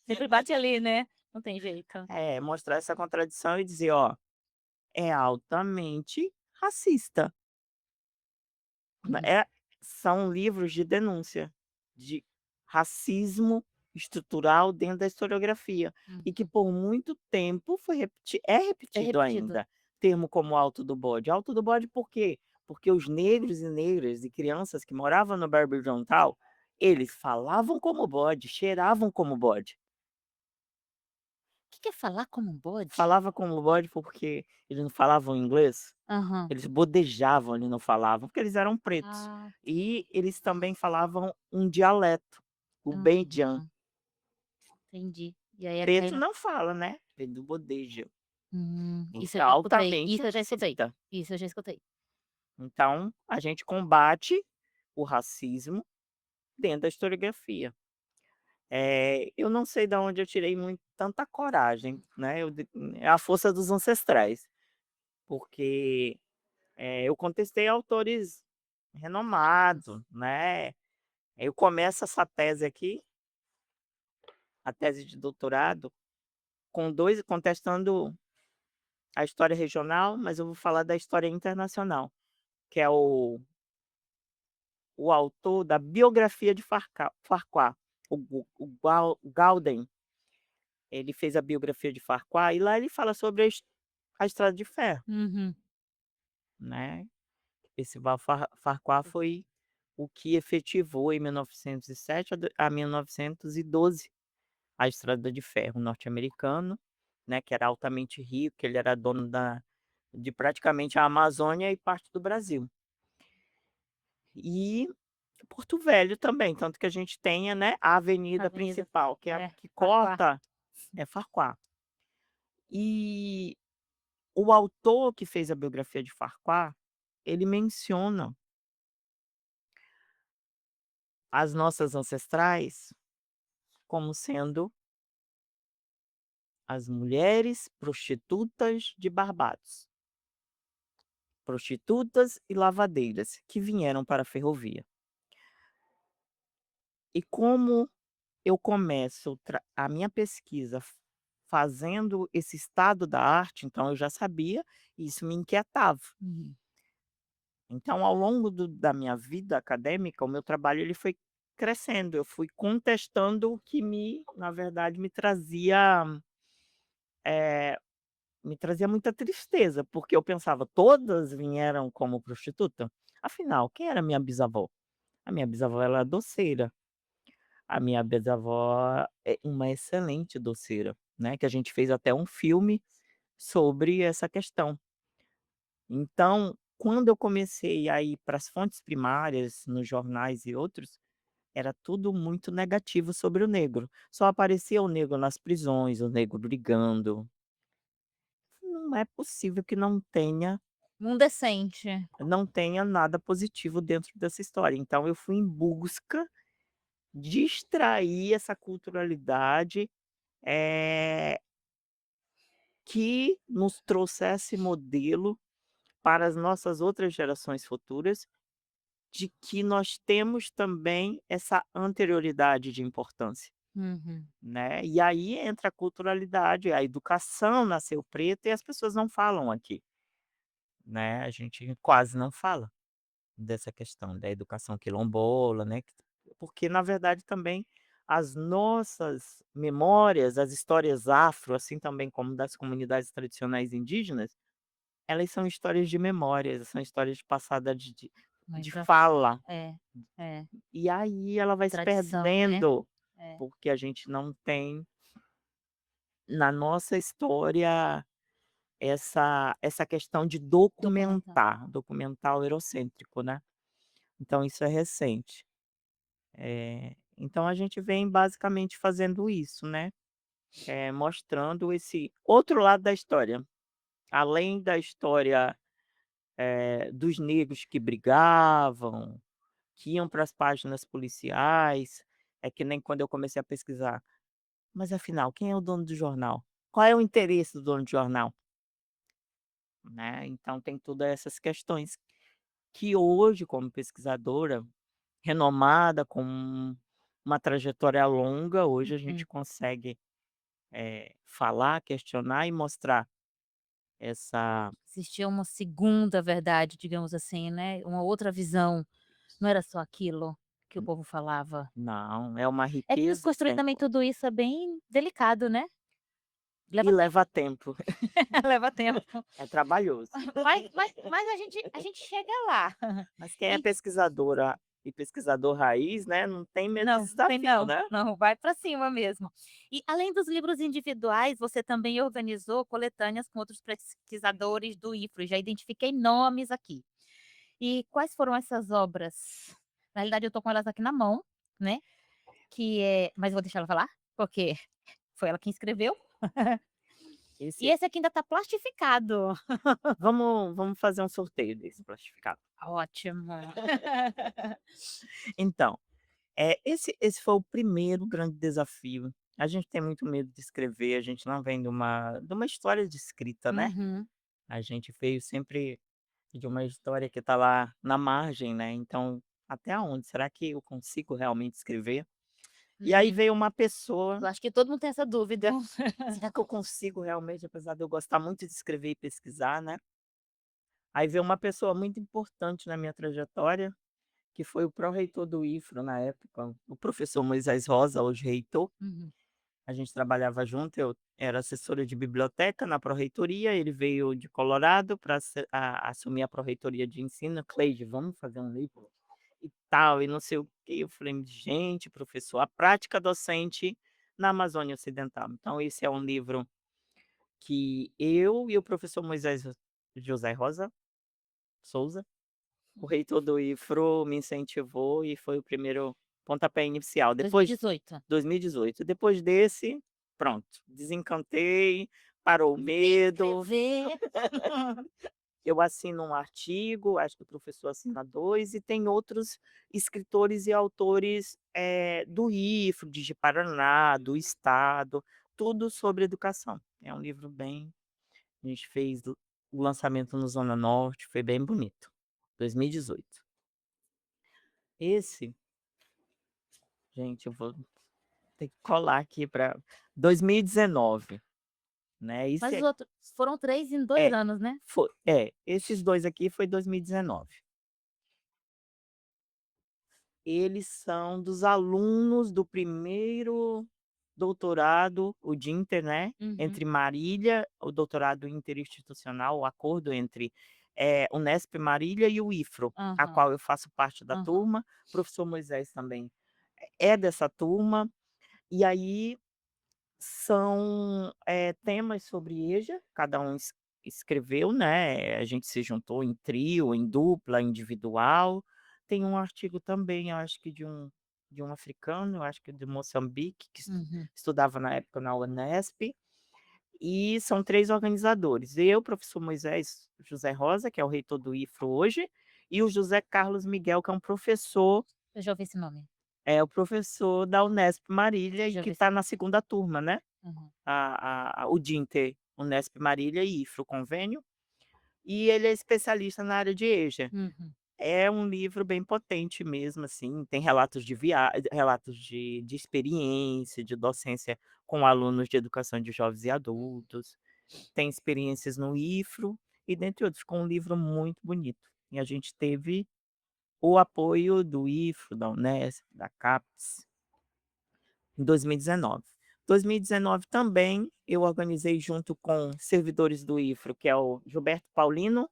[SPEAKER 1] Sempre bate ali, né, não tem jeito.
[SPEAKER 2] É, mostrar essa contradição e dizer: "Ó, é altamente racista".
[SPEAKER 1] Uhum,
[SPEAKER 2] É, são livros de denúncia, de racismo estrutural dentro da historiografia, e que
[SPEAKER 1] uhum.
[SPEAKER 2] por muito tempo é
[SPEAKER 1] É
[SPEAKER 2] repetido
[SPEAKER 1] repetido.
[SPEAKER 2] ainda, termo como alto do bode. Alto do bode por quê? Porque os negros e negras e crianças que moravam no Barra Horizontal, eles falavam como bode, cheiravam como bode.
[SPEAKER 1] Que é falar como um bode?
[SPEAKER 2] Falava como bode porque eles não falavam inglês.
[SPEAKER 1] Aham.
[SPEAKER 2] Eles bodejavam, eles não falavam, porque eles eram pretos.
[SPEAKER 1] Ah,
[SPEAKER 2] E eles também falavam um dialeto, o Beijan.
[SPEAKER 1] aham, entendi. E aí
[SPEAKER 2] Preto
[SPEAKER 1] aí
[SPEAKER 2] não fala, né, preto bodeja.
[SPEAKER 1] isso
[SPEAKER 2] Isso
[SPEAKER 1] eu
[SPEAKER 2] é
[SPEAKER 1] já escutei,
[SPEAKER 2] altamente
[SPEAKER 1] isso eu já escutei,
[SPEAKER 2] racista.
[SPEAKER 1] isso eu já escutei.
[SPEAKER 2] Então, a gente combate o racismo dentro da historiografia. Eu não sei da onde eu tirei tanta coragem, né, é a força dos ancestrais, porque, eu contestei autores renomados, né. Eu começo essa tese aqui, a tese de doutorado, contestando a história regional, mas eu vou falar da história internacional, que é o autor da biografia de Farquhar, o Gauden. Ele fez a biografia de Farquhar e lá ele fala sobre a estrada de ferro,
[SPEAKER 1] Uhum.
[SPEAKER 2] né. Esse Farquhar foi o que efetivou em 1907 a 1912 a estrada de ferro norte-americano, né, que era altamente rico, que ele era dono de praticamente a Amazônia e parte do Brasil. E Porto Velho também, tanto que a gente tenha, né, a avenida
[SPEAKER 1] Avenida
[SPEAKER 2] principal, que é a
[SPEAKER 1] é,
[SPEAKER 2] que
[SPEAKER 1] Farquhar.
[SPEAKER 2] corta é Farquhar. E o autor que fez a biografia de Farquhar, ele menciona as nossas ancestrais como sendo as mulheres prostitutas de Barbados. Prostitutas e lavadeiras que vieram para a ferrovia. E como eu começo a minha pesquisa fazendo esse estado da arte, então eu já sabia, e isso me inquietava.
[SPEAKER 1] Uhum.
[SPEAKER 2] Então, ao longo da minha vida acadêmica, o meu trabalho ele foi crescendo, eu fui contestando o que na verdade, eh, me trazia muita tristeza, porque eu pensava: "Todas vieram como prostituta? Afinal, quem era minha bisavó?" A minha bisavó ela era doceira. A minha bisavó é uma excelente doceira, né, que a gente fez até um filme sobre essa questão. Então, quando eu comecei a ir para as fontes primárias, nos jornais e outros, era tudo muito negativo sobre o negro. Só aparecia o negro nas prisões, o negro brigando. Não é possível que
[SPEAKER 1] Um decente.
[SPEAKER 2] não tenha nada positivo dentro dessa história. Então eu fui em busca de extrair essa culturalidade, eh, que nos trouxesse modelo para as nossas outras gerações futuras, de que nós temos também essa anterioridade de importância.
[SPEAKER 1] Uhum.
[SPEAKER 2] né. E aí entra a culturalidade, a educação nasceu preta e as pessoas não falam aqui, né, a gente quase não fala dessa questão da educação quilombola, né, porque na verdade também as nossas memórias, as histórias afro, assim também como das comunidades tradicionais indígenas, elas são histórias de memórias, são histórias passadas de
[SPEAKER 1] Ainda
[SPEAKER 2] fala,
[SPEAKER 1] é, é,
[SPEAKER 2] e aí ela vai se
[SPEAKER 1] tradição, né.
[SPEAKER 2] perdendo,
[SPEAKER 1] É,
[SPEAKER 2] porque a gente não tem na nossa história essa questão de
[SPEAKER 1] documentar.
[SPEAKER 2] documentar o eurocêntrico, né. Então isso é recente. Então a gente vem basicamente fazendo isso, né, mostrando esse outro lado da história, além da história, dos negros que brigavam, que iam para as páginas policiais, é que nem quando eu comecei a pesquisar, mas afinal quem é o dono do jornal? Qual é o interesse do dono do jornal? Né, então tem todas essas questões que hoje como pesquisadora renomada, com uma trajetória longa, hoje a
[SPEAKER 1] Uhum.
[SPEAKER 2] gente consegue, falar, questionar e mostrar essa
[SPEAKER 1] Existia uma segunda verdade, digamos assim, né, uma outra visão, não era só aquilo que o povo falava.
[SPEAKER 2] não, é uma
[SPEAKER 1] É que
[SPEAKER 2] riqueza
[SPEAKER 1] desconstruir também tudo isso é bem delicado, né,
[SPEAKER 2] e
[SPEAKER 1] leva tempo,
[SPEAKER 2] leva tempo,
[SPEAKER 1] leva tempo.
[SPEAKER 2] é trabalhoso.
[SPEAKER 1] Mas a gente chega lá.
[SPEAKER 2] Mas quem é
[SPEAKER 1] E
[SPEAKER 2] pesquisadora e pesquisador raiz, né, não tem medo de
[SPEAKER 1] não, tem
[SPEAKER 2] desafio,
[SPEAKER 1] não,
[SPEAKER 2] né.
[SPEAKER 1] não, vai para cima mesmo. E além dos livros individuais, você também organizou coletâneas com outros pesquisadores do IFRO, já identifiquei nomes aqui. E quais foram essas obras? Na realidade eu tô com elas aqui na mão, né, que é mas vou deixar ela falar, porque foi ela quem escreveu. E
[SPEAKER 2] Esse
[SPEAKER 1] esse aqui ainda tá plastificado.
[SPEAKER 2] vamos fazer um sorteio desse plastificado.
[SPEAKER 1] Ótimo.
[SPEAKER 2] Então, esse foi o primeiro grande desafio. A gente tem muito medo de escrever, a gente não vem de uma história de escrita, né.
[SPEAKER 1] Uhum,
[SPEAKER 2] A gente veio sempre de uma história que está lá na margem, né, então, até onde será que eu consigo realmente escrever? E aí
[SPEAKER 1] uhum.
[SPEAKER 2] veio uma pessoa,
[SPEAKER 1] Eu acho que todo mundo tem essa dúvida.
[SPEAKER 2] será que eu consigo realmente, apesar de eu gostar muito de escrever e pesquisar, né. Aí veio uma pessoa muito importante na minha trajetória, que foi o pró-reitor do IFRO na época, o professor Moisés Rosa, hoje reitor.
[SPEAKER 1] Uhum,
[SPEAKER 2] A gente trabalhava junto, eu era assessora de biblioteca na pró-reitoria, ele veio de Colorado para assumir a pró-reitoria de ensino. "Cleide, vamos fazer um livro e tal, e não sei o quê". Eu falei: "Gente, professor, a prática docente na Amazônia Ocidental". Então esse é um livro que eu e o professor Moisés José Rosa Souza, o reitor do IFRO, me incentivou e foi o primeiro pontapé inicial. Depois
[SPEAKER 1] 2018.
[SPEAKER 2] 2018. Depois desse, pronto, desencantei, parou o medo.
[SPEAKER 1] Escrever.
[SPEAKER 2] Eu assino um artigo, acho que o professor assina 2 e tem outros escritores e autores, do IFRO, de Ji-Paraná, do estado, tudo sobre educação. É um livro bem, a gente fez o lançamento no Zona Norte, foi bem bonito, 2018. Esse, gente, eu vou ter que colar aqui para 2019, né,
[SPEAKER 1] Mas
[SPEAKER 2] esse
[SPEAKER 1] os
[SPEAKER 2] é
[SPEAKER 1] outros foram 3 em 2
[SPEAKER 2] é,
[SPEAKER 1] anos, né?
[SPEAKER 2] esses 2 aqui foi 2019. Eles são dos alunos do primeiro doutorado, o DINTER, né,
[SPEAKER 1] Uhum,
[SPEAKER 2] entre Marília, o doutorado interinstitucional, o acordo entre, Unesp Marília e o IFRO, a
[SPEAKER 1] aham,
[SPEAKER 2] qual eu faço parte da
[SPEAKER 1] aham.
[SPEAKER 2] turma, o professor Moisés também é dessa turma, e aí são, temas sobre EJA, cada um escreveu, né, a gente se juntou em trio, em dupla, individual. Tem um artigo também, eu acho que de um africano, eu acho que de Moçambique, que
[SPEAKER 1] Uhum.
[SPEAKER 2] estudava na época na Unesp, e são 3 organizadores. Eu, professor Moisés José Rosa, que é o reitor do IFRO hoje, e o José Carlos Miguel, que é um professor,
[SPEAKER 1] Eu já ouvi esse nome,
[SPEAKER 2] é o professor da Unesp Marília e
[SPEAKER 1] já
[SPEAKER 2] que
[SPEAKER 1] ouvi esse
[SPEAKER 2] está na segunda turma, né.
[SPEAKER 1] uhum.
[SPEAKER 2] O DINTER, Unesp Marília e IFRO Convênio, e ele é especialista na área de EJA.
[SPEAKER 1] Uhum.
[SPEAKER 2] É um livro bem potente mesmo, assim, tem relatos de relatos de experiência, de docência com alunos de educação de jovens e adultos, tem experiências no IFRO e dentre outros. Ficou um livro muito bonito. E a gente teve o apoio do IFRO, da Unesp, da CAPES, em 2019. 2019 também eu organizei junto com servidores do IFRO, que é o Gilberto Paulino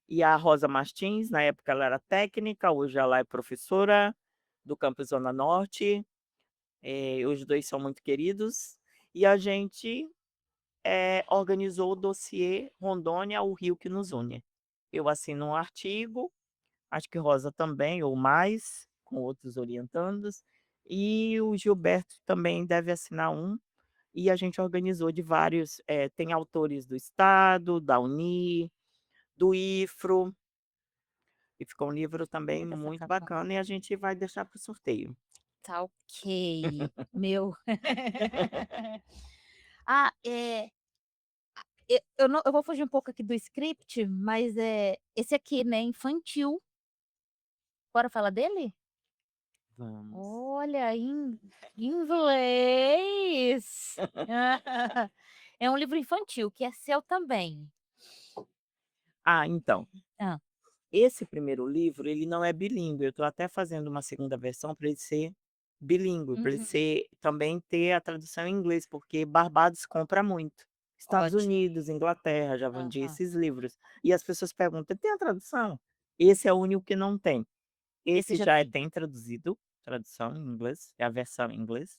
[SPEAKER 2] e a Rosa Martins. Na época ela era técnica, hoje ela é professora do campus Zona Norte, os 2 são muito queridos, e a gente, organizou o dossiê Rondônia, o rio que nos une. Eu assino um artigo, acho que Rosa também ou mais, com outros orientandos, e o Gilberto também deve assinar um, e a gente organizou de vários, tem autores do estado, da Uni, do IFRO. E ficou um livro também
[SPEAKER 1] Olha dessa
[SPEAKER 2] muito
[SPEAKER 1] capa.
[SPEAKER 2] bacana e a gente vai deixar para o sorteio.
[SPEAKER 1] Tá ok. Meu. Ah, eu vou fugir um pouco aqui do script, mas, esse aqui, né, infantil, bora falar dele?
[SPEAKER 2] Vamos.
[SPEAKER 1] Olha, em inglês. É um livro infantil que é seu também.
[SPEAKER 2] Ah, então,
[SPEAKER 1] Hã.
[SPEAKER 2] esse primeiro livro, ele não é bilíngue, eu estou até fazendo uma segunda versão para ele ser bilíngue, para ele
[SPEAKER 1] Uhum.
[SPEAKER 2] ser também ter a tradução em inglês, porque Barbados compra muito. Estados
[SPEAKER 1] Ótimo.
[SPEAKER 2] Unidos, Inglaterra, já vendi
[SPEAKER 1] Aham.
[SPEAKER 2] esses livros. E as pessoas perguntam: "Tem a tradução?". Esse é o único que não tem.
[SPEAKER 1] Esse
[SPEAKER 2] Esse
[SPEAKER 1] já
[SPEAKER 2] já
[SPEAKER 1] tem.
[SPEAKER 2] tem traduzido, tradução em inglês, é a versão em inglês.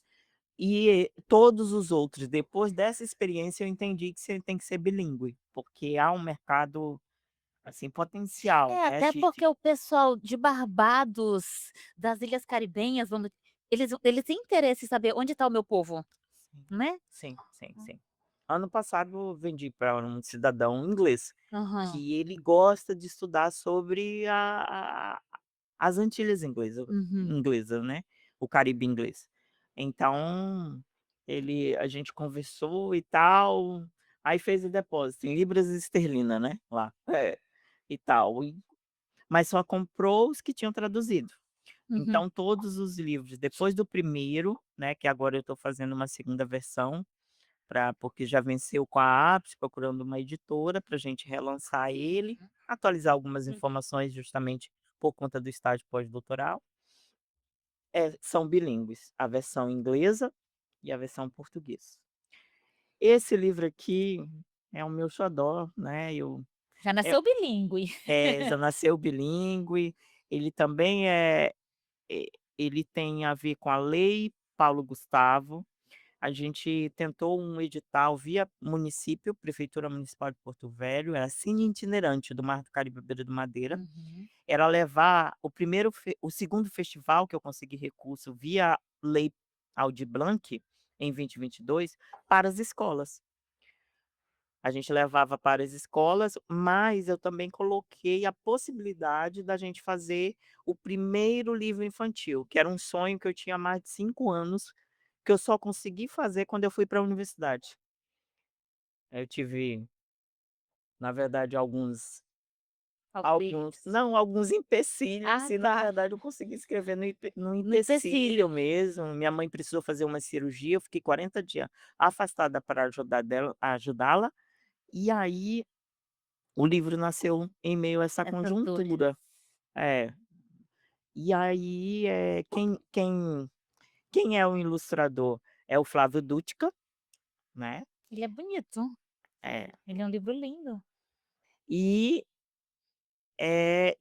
[SPEAKER 2] E todos os outros, depois dessa experiência, eu entendi que você tem que ser bilíngue, porque há um mercado, assim, potencial,
[SPEAKER 1] É,
[SPEAKER 2] né,
[SPEAKER 1] até porque o pessoal de Barbados, das ilhas caribenhas, eles têm interesse em saber onde está o meu povo,
[SPEAKER 2] sim,
[SPEAKER 1] né.
[SPEAKER 2] sim, sim, sim. Ano passado eu vendi para um cidadão inglês,
[SPEAKER 1] Aham.
[SPEAKER 2] que ele gosta de estudar sobre a as Antilhas
[SPEAKER 1] Uhum.
[SPEAKER 2] inglesas, né, o Caribe inglês. Então, a gente conversou e tal, aí fez o depósito em libras esterlina, né, lá. É, e tal, mas só comprou os que tinham traduzido.
[SPEAKER 1] Uhum.
[SPEAKER 2] Então todos os livros, depois do primeiro, né, que agora eu estou fazendo uma segunda versão, porque já venceu com a Apps, procurando uma editora para a gente relançar ele, atualizar algumas
[SPEAKER 1] Uhum.
[SPEAKER 2] informações justamente por conta do estágio pós-doutoral. São bilíngues, a versão inglesa e a versão portuguesa. Esse livro aqui é o meu xodó, né,
[SPEAKER 1] Já
[SPEAKER 2] é
[SPEAKER 1] nasceu bilíngue.
[SPEAKER 2] já nasceu bilíngue, ele também E ele tem a ver com a Lei Paulo Gustavo. A gente tentou um edital via município, Prefeitura Municipal de Porto Velho, era Cine Itinerante do Mar do Caribe, Beira do Madeira.
[SPEAKER 1] Uhum.
[SPEAKER 2] Era levar o segundo festival que eu consegui recurso via Lei Aldir Blanc, em 2022, para as escolas. A gente levava para as escolas, mas eu também coloquei a possibilidade da gente fazer o primeiro livro infantil, que era um sonho que eu tinha há mais de 5 anos, que eu só consegui fazer quando eu fui para a universidade. Eu tive, na verdade, alguns
[SPEAKER 1] Palpites.
[SPEAKER 2] não, alguns empecilhos
[SPEAKER 1] Ah,
[SPEAKER 2] e, na
[SPEAKER 1] tá.
[SPEAKER 2] verdade, eu consegui escrever no
[SPEAKER 1] No empecilho.
[SPEAKER 2] empecilho mesmo. Minha mãe precisou fazer uma cirurgia, eu fiquei 40 dias afastada para ajudá-la, e aí o livro nasceu em meio a essa
[SPEAKER 1] Essas dores.
[SPEAKER 2] conjuntura. É. E aí, quem é o ilustrador? É o Flávio Dutka, né.
[SPEAKER 1] Ele é bonito.
[SPEAKER 2] É.
[SPEAKER 1] Ele é um livro lindo.
[SPEAKER 2] E,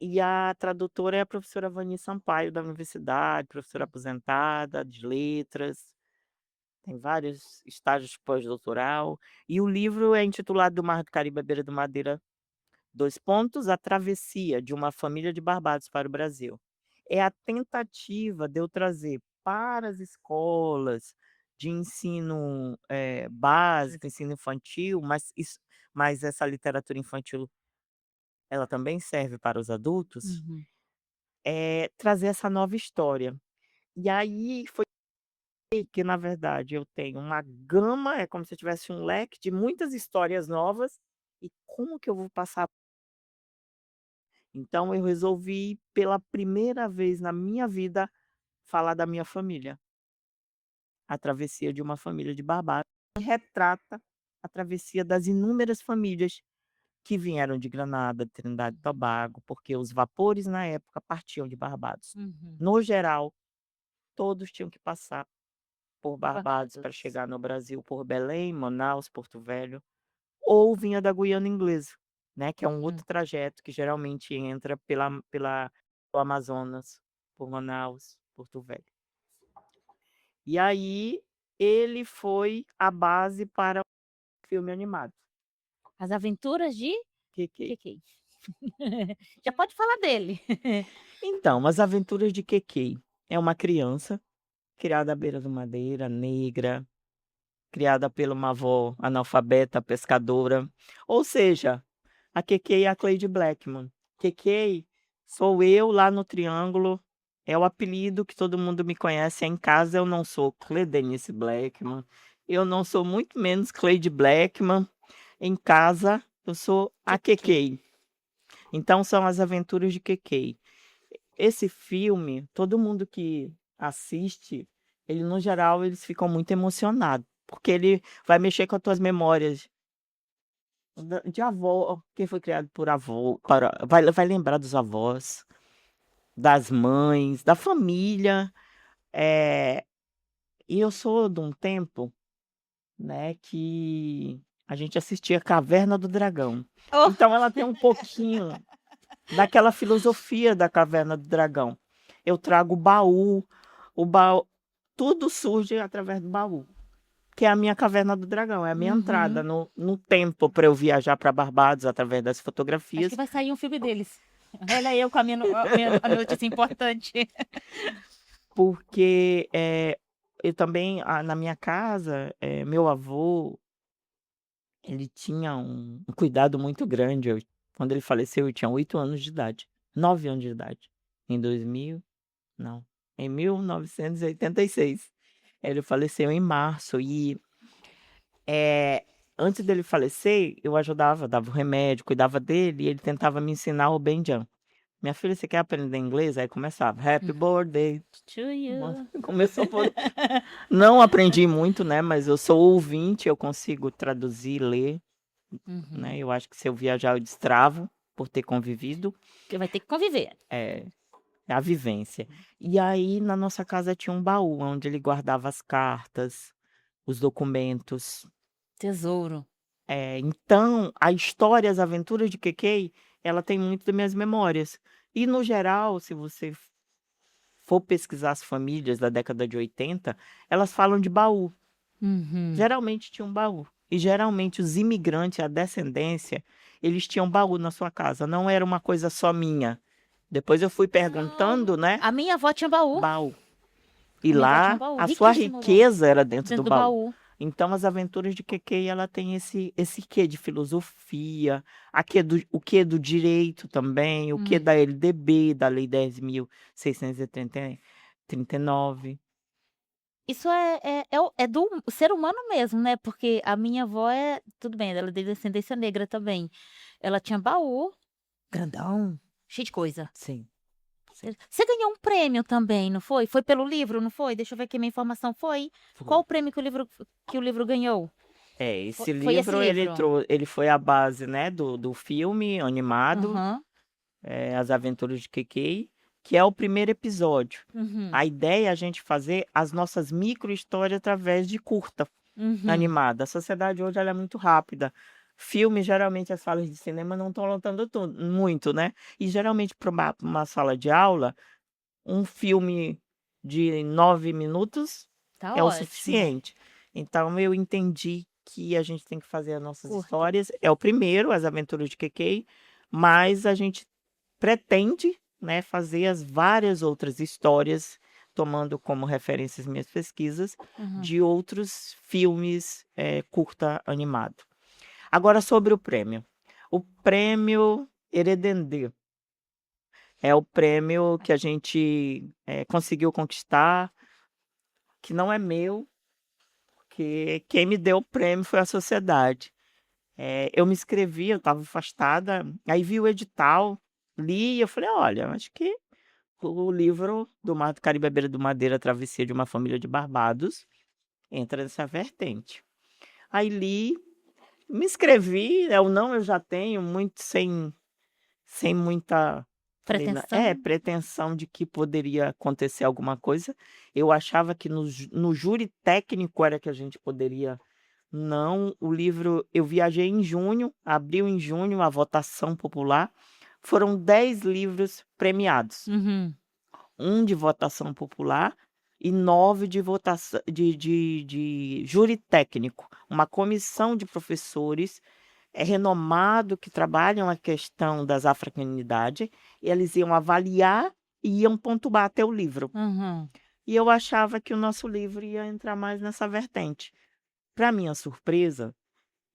[SPEAKER 2] e a tradutora é a professora Vani Sampaio da universidade, professora aposentada de letras, tem vários estágios pós-doutoral. E o livro é intitulado Do Mar do Caribe à Beira do Madeira, 2 pontos, a travessia de uma família de Barbados para o Brasil. É a tentativa de eu trazer para as escolas de ensino, básico, ensino infantil, mas essa literatura infantil, ela também serve para os adultos,
[SPEAKER 1] Uhum.
[SPEAKER 2] trazer essa nova história. E aí foi que, na verdade, eu tenho uma gama, é como se eu tivesse um leque de muitas histórias novas, e como que eu vou passar Então eu resolvi, pela primeira vez na minha vida, falar da minha família. A travessia de uma família de Barbados retrata a travessia das inúmeras famílias que vieram de Granada, Trindade e Tobago, porque os vapores na época partiam de Barbados.
[SPEAKER 1] Uhum.
[SPEAKER 2] No geral, todos tinham que passar por Barbados para
[SPEAKER 1] Barbados.
[SPEAKER 2] chegar no Brasil, por Belém, Manaus, Porto Velho, ou vinha da Guiana Inglesa, né, que é um
[SPEAKER 1] Uhum.
[SPEAKER 2] outro trajeto que geralmente entra pelo Amazonas, por Manaus, Porto Velho. E aí, ele foi a base para o filme animado,
[SPEAKER 1] As Aventuras de
[SPEAKER 2] Kekê.
[SPEAKER 1] Kekê. Já pode falar dele.
[SPEAKER 2] Então, As Aventuras de Kekê é uma criança criada à beira do madeira, negra, criada pela uma avó analfabeta, pescadora, ou seja, a Kekê é a Cleide Blackman. Kekê sou eu lá no Triângulo, é o apelido que todo mundo me conhece. Em casa eu não sou Cledenice Blackman, eu não sou muito menos Cleide Blackman. Em casa eu sou a
[SPEAKER 1] Kekê.
[SPEAKER 2] Kekê. Então são As Aventuras de Kekê. Esse filme, todo mundo que assiste, ele no geral eles ficam muito emocionados, porque ele vai mexer com as tuas memórias de avó, quem foi criado por avô, vai lembrar dos avós, das mães, da família. E eu sou de um tempo, né, que a gente assistia Caverna do Dragão.
[SPEAKER 1] Oh.
[SPEAKER 2] Então ela tem um pouquinho daquela filosofia da Caverna do Dragão. Eu trago o baú, tudo surge através do baú, que é a minha Caverna do Dragão, é a minha entrada
[SPEAKER 1] Uhum.
[SPEAKER 2] no tempo para eu viajar para Barbados através das
[SPEAKER 1] Acho que
[SPEAKER 2] fotografias.
[SPEAKER 1] vai sair um filme deles. Olha eu com a notícia importante.
[SPEAKER 2] Porque, eu também, na minha casa, meu avô, ele tinha um cuidado muito grande. Quando ele faleceu, eu tinha 8 anos de idade, 9 anos de idade, em 2000, não, em 1986. Ele faleceu em março e, antes dele falecer, eu ajudava, dava o remédio, cuidava dele, e ele tentava me ensinar o Benjan. Minha filha, você quer aprender inglês? Aí começava, Happy birthday.
[SPEAKER 1] To you.
[SPEAKER 2] Começou por... Não aprendi muito, né? Mas eu sou ouvinte, eu consigo traduzir, ler, né?
[SPEAKER 1] Uhum.
[SPEAKER 2] Eu acho que se eu viajar eu destravo por ter convivido.
[SPEAKER 1] Porque vai ter que conviver.
[SPEAKER 2] É a vivência. E aí na nossa casa tinha um baú onde ele guardava as cartas, os documentos.
[SPEAKER 1] Tesouro.
[SPEAKER 2] Então a história, as aventuras de Kekê, ela tem muito das minhas memórias. E no geral, se você for pesquisar as famílias da década de 80, elas falam de baú.
[SPEAKER 1] Uhum.
[SPEAKER 2] Geralmente tinha um baú. E geralmente os imigrantes, a descendência, eles tinham baú na sua casa. Não era uma coisa só minha. Depois eu fui perguntando, né?
[SPEAKER 1] A minha avó tinha baú.
[SPEAKER 2] Baú. E
[SPEAKER 1] A minha avó tinha um
[SPEAKER 2] lá
[SPEAKER 1] baú.
[SPEAKER 2] a sua
[SPEAKER 1] Riquíssimo baú.
[SPEAKER 2] riqueza era dentro do
[SPEAKER 1] Dentro do
[SPEAKER 2] baú.
[SPEAKER 1] baú.
[SPEAKER 2] Então as aventuras de Kekê, ela tem esse quê de filosofia, o quê do direito também, o quê da LDB, da Lei 10.639.
[SPEAKER 1] Isso é do ser humano mesmo, né, porque a minha avó tudo bem, ela é de descendência negra também. Ela tinha baú grandão, cheio de coisa.
[SPEAKER 2] Sim.
[SPEAKER 1] Você ganhou um prêmio também, não foi? Foi pelo livro, não foi? Deixa eu ver aqui a minha informação, foi? Qual o prêmio que o livro ganhou?
[SPEAKER 2] Esse
[SPEAKER 1] Foi esse
[SPEAKER 2] livro
[SPEAKER 1] livro?
[SPEAKER 2] ele foi a base, né, do filme animado,
[SPEAKER 1] Aham.
[SPEAKER 2] As Aventuras de Kekê, que é o primeiro episódio.
[SPEAKER 1] Uhum.
[SPEAKER 2] A ideia é a gente fazer as nossas micro-histórias através de curta
[SPEAKER 1] Uhum.
[SPEAKER 2] animada. A sociedade hoje ela é muito rápida. Filme, geralmente as salas de cinema não estão lotando muito, né? E geralmente para uma sala de aula, um filme de 9 minutos
[SPEAKER 1] Tá
[SPEAKER 2] é o
[SPEAKER 1] ótimo.
[SPEAKER 2] suficiente. Então eu entendi que a gente tem que fazer as nossas
[SPEAKER 1] Curta.
[SPEAKER 2] histórias. É o primeiro, As Aventuras de Kekê, mas a gente pretende, né, fazer as várias outras histórias, tomando como referência as minhas pesquisas,
[SPEAKER 1] Uhum.
[SPEAKER 2] de outros filmes curta animado. Agora sobre o prêmio. O prêmio Eredendê é o prêmio que a gente conseguiu conquistar, que não é meu, que quem me deu o prêmio foi a sociedade. Eu me inscrevi, eu estava afastada, aí vi o edital, li e eu falei: "Olha, acho que o livro do Mar do Caribe à beira do Madeira, a travessia de uma família de Barbados, entra nessa vertente". Aí li, me inscrevi, o não eu já tenho, muito sem muita, falei: "Na",
[SPEAKER 1] Pretensão?
[SPEAKER 2] pretensão de que poderia acontecer alguma coisa. Eu achava que no júri técnico era que a gente poderia. Não, o livro eu viajei em junho, abriu em junho a votação popular, foram 10 livros premiados,
[SPEAKER 1] Uhum.
[SPEAKER 2] um de votação popular e 9 de votação de júri técnico, uma comissão de professores, renomado, que trabalham a questão das africanidade, e eles iam avaliar e iam pontuar até o livro.
[SPEAKER 1] Uhum.
[SPEAKER 2] E eu achava que o nosso livro ia entrar mais nessa vertente. Para minha surpresa,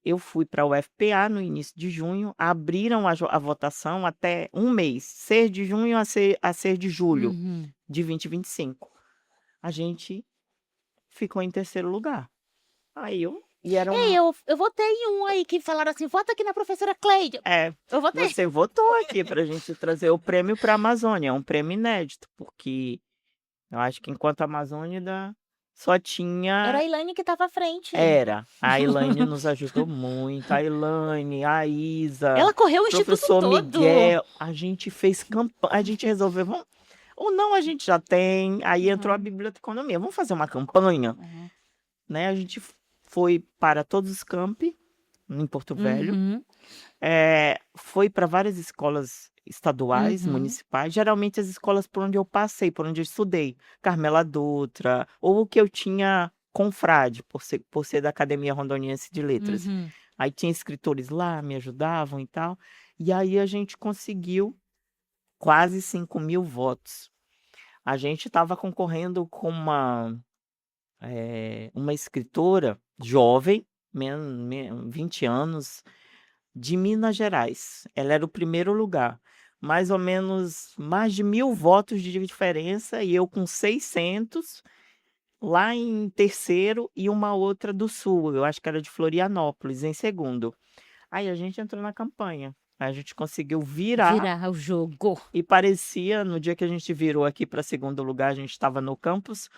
[SPEAKER 2] eu fui para o UFPA no início de junho, abriram a votação até um mês, 6 de junho a 6 de julho
[SPEAKER 1] Uhum.
[SPEAKER 2] de 2025. A gente ficou em terceiro lugar. Aí e era
[SPEAKER 1] Ei, eu votei em um aí que falaram assim: "Vota aqui na professora Cleide". Eu votei.
[SPEAKER 2] você votou aqui para a gente trazer o prêmio para a Amazônia, é um prêmio inédito, porque eu acho que enquanto a Amazônia só
[SPEAKER 1] Era
[SPEAKER 2] tinha.
[SPEAKER 1] a Elaine que estava à frente.
[SPEAKER 2] A Elaine nos ajudou muito, a Elaine, a Isa,
[SPEAKER 1] Ela correu o instituto
[SPEAKER 2] professor
[SPEAKER 1] todo.
[SPEAKER 2] Miguel, a gente fez campanha, a gente resolveu, vamos, ou não, a gente já tem, aí entrou a
[SPEAKER 1] Uhum.
[SPEAKER 2] biblioteconomia, vamos fazer uma campanha,
[SPEAKER 1] Uhum.
[SPEAKER 2] né, a gente foi para todos os campi, em Porto Velho,
[SPEAKER 1] Uhum.
[SPEAKER 2] foi para várias escolas estaduais,
[SPEAKER 1] Uhum.
[SPEAKER 2] municipais, geralmente as escolas por onde eu passei, por onde eu estudei, Carmela Dutra, ou o que eu tinha confrade, por ser da Academia Rondoniense de Letras.
[SPEAKER 1] Uhum.
[SPEAKER 2] Aí tinha escritores lá, me ajudavam e tal, e aí a gente conseguiu quase 5.000 votos. A gente estava concorrendo com uma escritora jovem, 20 anos, de Minas Gerais. Ela era o primeiro lugar. Mais ou menos mais de 1.000 votos de diferença e eu com 600 lá em terceiro e uma outra do sul, eu acho que era de Florianópolis, em segundo. Aí a gente entrou na campanha. A gente conseguiu virar
[SPEAKER 1] Virar o jogo.
[SPEAKER 2] e parecia, no dia que a gente virou aqui para segundo lugar, a gente estava no campus,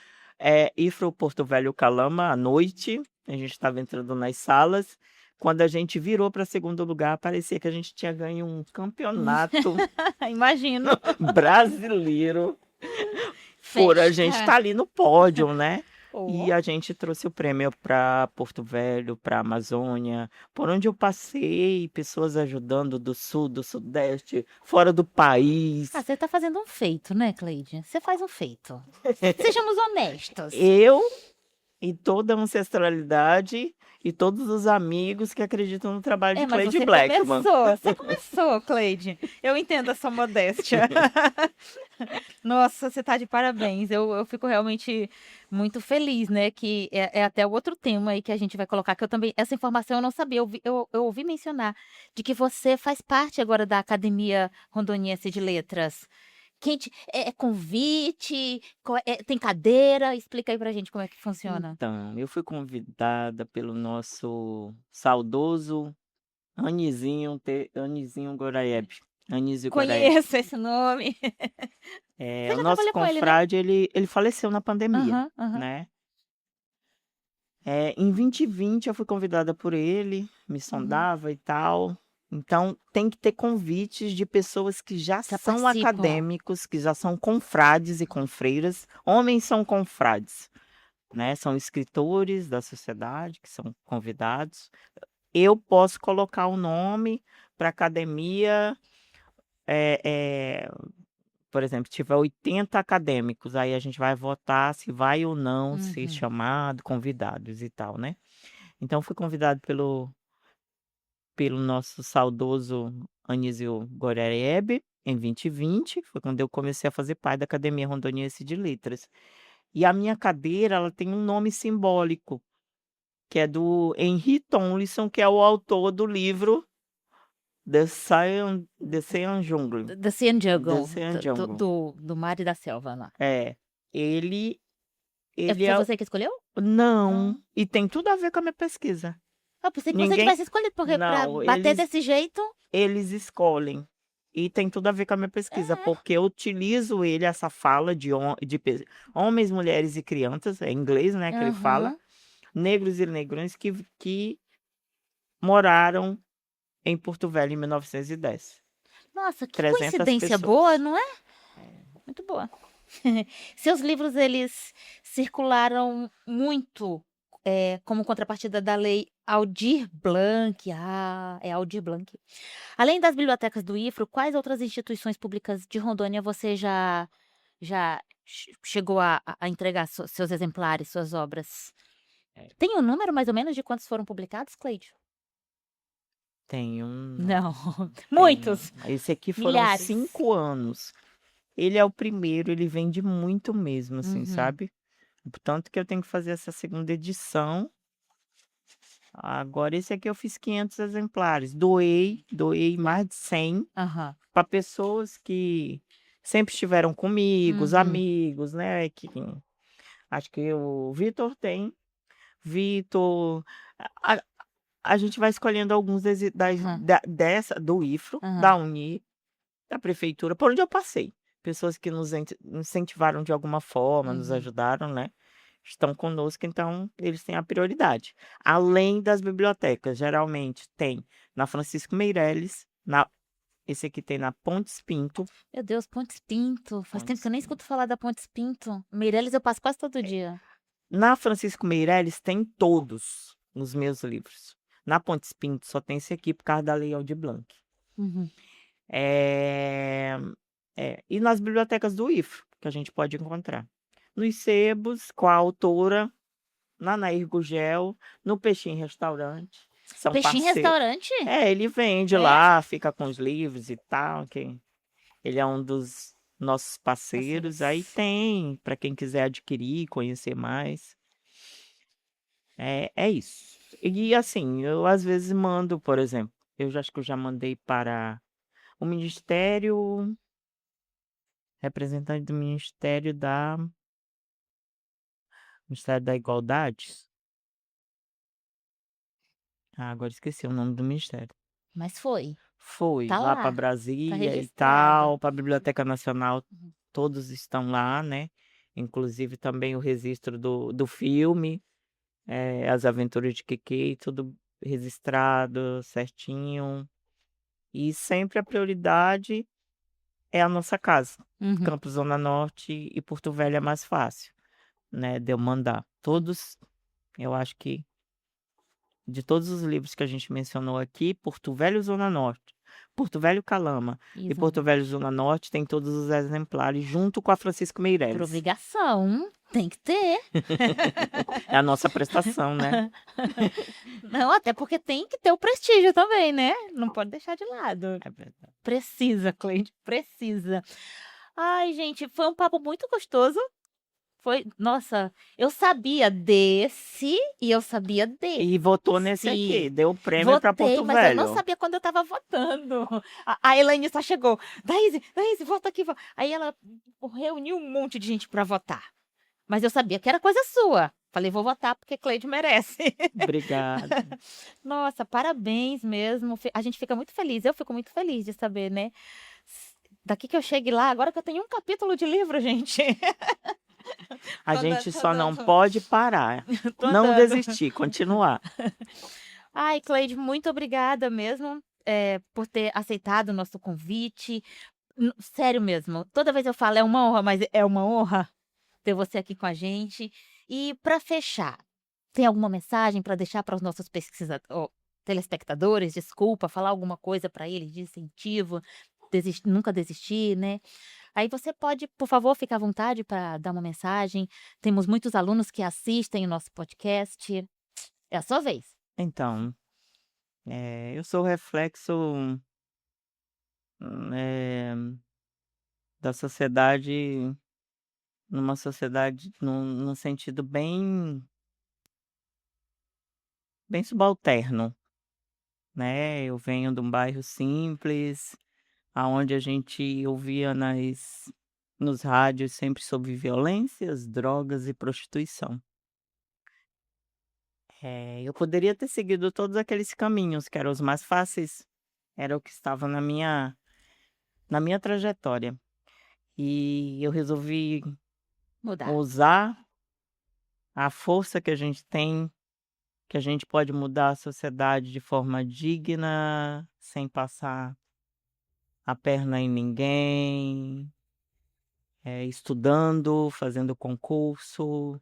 [SPEAKER 2] ir para o Porto Velho Calama à noite, a gente estava entrando nas salas. Quando a gente virou para segundo lugar, parecia que a gente tinha ganho um campeonato
[SPEAKER 1] Imagino.
[SPEAKER 2] brasileiro por a gente
[SPEAKER 1] Festa.
[SPEAKER 2] estar ali no pódio, né? E
[SPEAKER 1] Oh.
[SPEAKER 2] a gente trouxe o prêmio para Porto Velho, para Amazônia, por onde eu passei, pessoas ajudando do sul, do sudeste, fora do país.
[SPEAKER 1] Você tá fazendo um feito, né, Cleide? Você faz um feito. Sejamos honestos.
[SPEAKER 2] Eu e toda a ancestralidade e todos os amigos que acreditam no trabalho de
[SPEAKER 1] Mas
[SPEAKER 2] Cleide
[SPEAKER 1] você
[SPEAKER 2] Blackman.
[SPEAKER 1] começou, Cleide. Eu entendo a sua modéstia. Nossa, você tá de parabéns. Eu fico realmente muito feliz, né, que é até o outro tema aí que a gente vai colocar, que eu também essa informação eu não sabia, eu ouvi mencionar de que você faz parte agora da Academia Rondoniense de Letras. É convite, tem cadeira? Explica aí pra gente como é que funciona.
[SPEAKER 2] Então, eu fui convidada pelo nosso saudoso Anizinho Goraieb. Anísio Goraieb.
[SPEAKER 1] Conheço esse nome. Você
[SPEAKER 2] O
[SPEAKER 1] já
[SPEAKER 2] nosso
[SPEAKER 1] trabalhou com ele, né?
[SPEAKER 2] confrade, ele faleceu na pandemia,
[SPEAKER 1] Aham, aham.
[SPEAKER 2] né? Em 2020 eu fui convidada por ele, me
[SPEAKER 1] Uhum.
[SPEAKER 2] sondava e tal. Então tem que ter convites de pessoas que já
[SPEAKER 1] Já
[SPEAKER 2] são
[SPEAKER 1] participam.
[SPEAKER 2] acadêmicos, que já são confrades e confreiras. Homens são confrades, né? São escritores da sociedade que são convidados. Eu posso colocar o nome para academia, eh eh, por exemplo, se tiver 80 acadêmicos, aí a gente vai votar se vai ou não ser
[SPEAKER 1] Uhum.
[SPEAKER 2] chamado, convidados e tal, né. Então fui convidado pelo nosso saudoso Anísio Goraieb, em 2020, foi quando eu comecei a fazer parte da Academia Rondoniense de Letras. E a minha cadeira, ela tem um nome simbólico, que é do Henri Tomlinson, que é o autor do livro The Cyan Jungle.
[SPEAKER 1] The Cyan
[SPEAKER 2] The
[SPEAKER 1] Jungle,
[SPEAKER 2] Cyan Jungle.
[SPEAKER 1] do Mar e da Selva lá.
[SPEAKER 2] É, ele ele
[SPEAKER 1] Foi
[SPEAKER 2] é
[SPEAKER 1] você que escolheu?
[SPEAKER 2] não,
[SPEAKER 1] Ah.
[SPEAKER 2] e tem tudo a ver com a minha pesquisa.
[SPEAKER 1] Eu pensei que você
[SPEAKER 2] Ninguém
[SPEAKER 1] tivesse escolhido, porque pra
[SPEAKER 2] não,
[SPEAKER 1] bater desse jeito.
[SPEAKER 2] eles escolhem. E tem tudo a ver com a minha pesquisa,
[SPEAKER 1] É.
[SPEAKER 2] porque eu utilizo ele, essa fala de homens, mulheres e crianças, é em inglês, né, que ele fala,
[SPEAKER 1] Aham.
[SPEAKER 2] negros e negrões que moraram em Porto Velho em 1910.
[SPEAKER 1] Nossa, que
[SPEAKER 2] 300
[SPEAKER 1] coincidência boa,
[SPEAKER 2] pessoas.
[SPEAKER 1] não é? Muito boa. Seus livros, eles circularam muito, como contrapartida da lei Aldir Blanc. Ah, é Aldir Blanc. Além das bibliotecas do IFRO, quais outras instituições públicas de Rondônia você já chegou a entregar seus exemplares, suas obras?
[SPEAKER 2] É,
[SPEAKER 1] Tem um número mais ou menos de quantos foram publicados, Cleide?
[SPEAKER 2] tem um,
[SPEAKER 1] Não.
[SPEAKER 2] tem.
[SPEAKER 1] Muitos,
[SPEAKER 2] Esse aqui foram
[SPEAKER 1] milhares.
[SPEAKER 2] 5 anos. Ele é o primeiro, ele vende muito mesmo, assim,
[SPEAKER 1] Uhum,
[SPEAKER 2] sabe? Tanto que eu tenho que fazer essa segunda edição. Agora, esse aqui eu fiz 500 exemplares. Doei mais de 100
[SPEAKER 1] aham,
[SPEAKER 2] para pessoas que sempre estiveram comigo, os
[SPEAKER 1] uhum,
[SPEAKER 2] amigos, né? Que, acho que o Vitor tem. Vitor. A, a gente vai escolhendo alguns
[SPEAKER 1] aham,
[SPEAKER 2] dessa, do IFRO,
[SPEAKER 1] aham,
[SPEAKER 2] da Uni, da prefeitura, por onde eu passei. Pessoas que nos incentivaram de alguma forma, nos
[SPEAKER 1] uhum.
[SPEAKER 2] ajudaram, né? Estão conosco, então eles têm a prioridade. Além das bibliotecas, geralmente tem na Francisco Meireles, esse aqui tem na Pontes Pinto.
[SPEAKER 1] Meu Deus, Pontes Pinto, faz tempo que
[SPEAKER 2] Pontes
[SPEAKER 1] eu nem escuto
[SPEAKER 2] Pinto.
[SPEAKER 1] falar da Pontes Pinto. Meireles eu passo quase todo
[SPEAKER 2] É,
[SPEAKER 1] dia.
[SPEAKER 2] na Francisco Meireles tem todos os meus livros. Na Pontes Pinto só tem esse aqui por causa da Lei Aldir Blanc.
[SPEAKER 1] Uhum.
[SPEAKER 2] É, e nas bibliotecas do IFRO, que a gente pode encontrar. Nos sebos, com a autora, na Nair Gugel, no Peixinho Restaurante. São
[SPEAKER 1] Peixinho
[SPEAKER 2] parceiros.
[SPEAKER 1] Restaurante?
[SPEAKER 2] Ele vende
[SPEAKER 1] É?
[SPEAKER 2] lá, fica com os livros e tal, que ele é um dos nossos parceiros. Aí
[SPEAKER 1] Parceiros.
[SPEAKER 2] tem, para quem quiser adquirir, conhecer mais. É isso. E assim, eu às vezes mando, por exemplo, acho que eu já mandei para o Ministério, representante do Ministério da Igualdade. Ah, agora esqueci o nome do ministério.
[SPEAKER 1] Mas foi.
[SPEAKER 2] Foi
[SPEAKER 1] Tá
[SPEAKER 2] lá para
[SPEAKER 1] lá. Tá
[SPEAKER 2] Brasília e
[SPEAKER 1] registrado.
[SPEAKER 2] tal, para a Biblioteca Nacional,
[SPEAKER 1] Uhum.
[SPEAKER 2] todos estão lá, né? Inclusive também o registro do filme, As Aventuras de Kiki, tudo registrado certinho. E sempre a prioridade é a nossa casa.
[SPEAKER 1] Uhum.
[SPEAKER 2] Campos Zona Norte e Porto Velho é mais fácil, né? De eu mandar. Todos, eu acho que de todos os livros que a gente mencionou aqui, Porto Velho Zona Norte, Porto Velho Calama e Porto
[SPEAKER 1] Exato.
[SPEAKER 2] Velho Zona Norte tem todos os exemplares junto com a Francisco
[SPEAKER 1] Por
[SPEAKER 2] Meireles.
[SPEAKER 1] obrigação. Tem que ter.
[SPEAKER 2] É a nossa prestação, né?
[SPEAKER 1] Não, até porque tem que ter o prestígio também, né? Não pode deixar de lado.
[SPEAKER 2] É verdade.
[SPEAKER 1] Precisa, Cleide, precisa. Ai, gente, foi um papo muito gostoso. Foi, nossa, eu sabia desse e eu sabia
[SPEAKER 2] E votou nesse aqui,
[SPEAKER 1] desse.
[SPEAKER 2] deu o prêmio para
[SPEAKER 1] Votei,
[SPEAKER 2] Porto
[SPEAKER 1] mas eu não
[SPEAKER 2] Velho.
[SPEAKER 1] sabia quando eu estava votando. A Elaine só chegou. Daíse, vota aqui. Aí ela reuniu um monte de gente para votar. Mas eu sabia que era coisa sua. Falei, vou votar porque Cleide merece.
[SPEAKER 2] Obrigado.
[SPEAKER 1] Nossa, parabéns mesmo. A gente fica muito feliz. Eu fico muito feliz de saber, né? Daqui que eu chegue lá, agora que eu tenho um capítulo de livro, gente.
[SPEAKER 2] A gente
[SPEAKER 1] Tô
[SPEAKER 2] só não
[SPEAKER 1] dando,
[SPEAKER 2] pode parar,
[SPEAKER 1] tô
[SPEAKER 2] não
[SPEAKER 1] andando.
[SPEAKER 2] desistir, continuar.
[SPEAKER 1] Ai, Cleide, muito obrigada mesmo, por ter aceitado o nosso convite. Sério mesmo, toda vez eu falo, é uma honra, mas é uma honra ter você aqui com a gente. E para fechar, tem alguma mensagem para deixar para os nossos telespectadores? Desculpa, falar alguma coisa para eles de incentivo, nunca desistir, né? Aí você pode, por favor, ficar à vontade para dar uma mensagem. Temos muitos alunos que assistem o nosso podcast. É a sua vez.
[SPEAKER 2] Então, eu sou reflexo, eh, da sociedade, numa sociedade num sentido bem subalterno, né. Eu venho de um bairro simples, aonde a gente ouvia nos rádios sempre sobre violências, drogas e prostituição. Eu poderia ter seguido todos aqueles caminhos que eram os mais fáceis, era o que estava na minha trajetória. E eu resolvi
[SPEAKER 1] Mudar.
[SPEAKER 2] usar a força que a gente tem, que a gente pode mudar a sociedade de forma digna, sem passar a perna em ninguém, estudando, fazendo concurso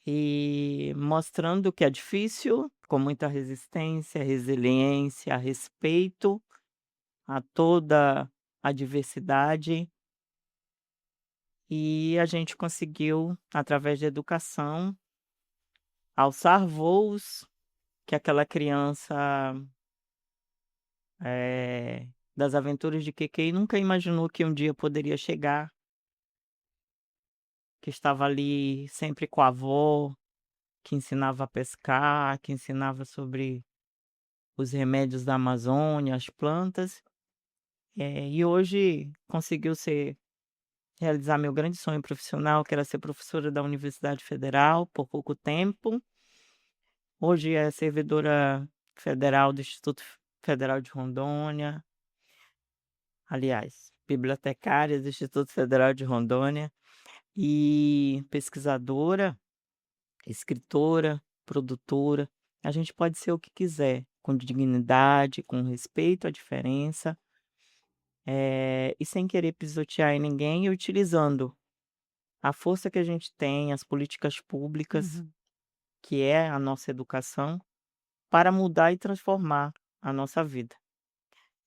[SPEAKER 2] e mostrando que é difícil, com muita resistência, resiliência, respeito a toda a diversidade. E a gente conseguiu, através da educação, alçar voos que aquela criança, das aventuras de Kekei nunca imaginou que um dia poderia chegar, que estava ali sempre com a avó, que ensinava a pescar, que ensinava sobre os remédios da Amazônia, as plantas, e hoje conseguiu realizar meu grande sonho profissional, que era ser professora da Universidade Federal por pouco tempo. Hoje é servidora federal do Instituto Federal de Rondônia, aliás, bibliotecária do Instituto Federal de Rondônia e pesquisadora, escritora, produtora. A gente pode ser o que quiser, com dignidade, com respeito à diferença, e sem querer pisotear em ninguém e utilizando a força que a gente tem, as políticas públicas,
[SPEAKER 1] Uhum.
[SPEAKER 2] que é a nossa educação, para mudar e transformar a nossa vida.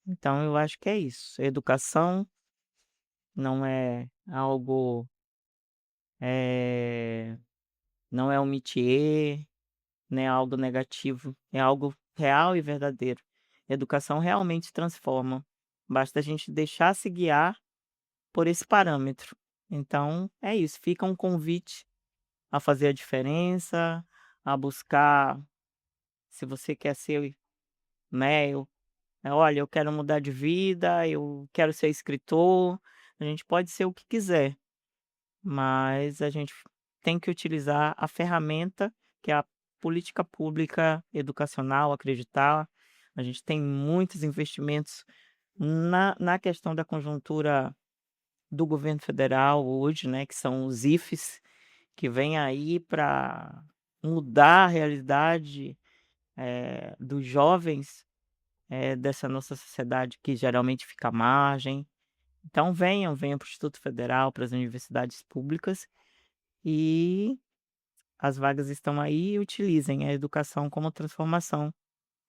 [SPEAKER 2] Então eu acho que é isso. Educação não é algo, eh, não é um métier, não é algo negativo, é algo real e verdadeiro. Educação realmente transforma. Basta a gente deixar se guiar por esse parâmetro. Então é isso, fica um convite a fazer a diferença, a buscar, se você quer ser, né, olha, eu quero mudar de vida, eu quero ser escritor, a gente pode ser o que quiser, mas a gente tem que utilizar a ferramenta que é a política pública educacional, acreditar. A gente tem muitos investimentos na questão da conjuntura do governo federal hoje, né, que são os IFES, que vêm aí para mudar a realidade, dos jovens, dessa nossa sociedade que geralmente fica à margem. Então venham para o Instituto Federal, para as universidades públicas e as vagas estão aí e utilizem a educação como transformação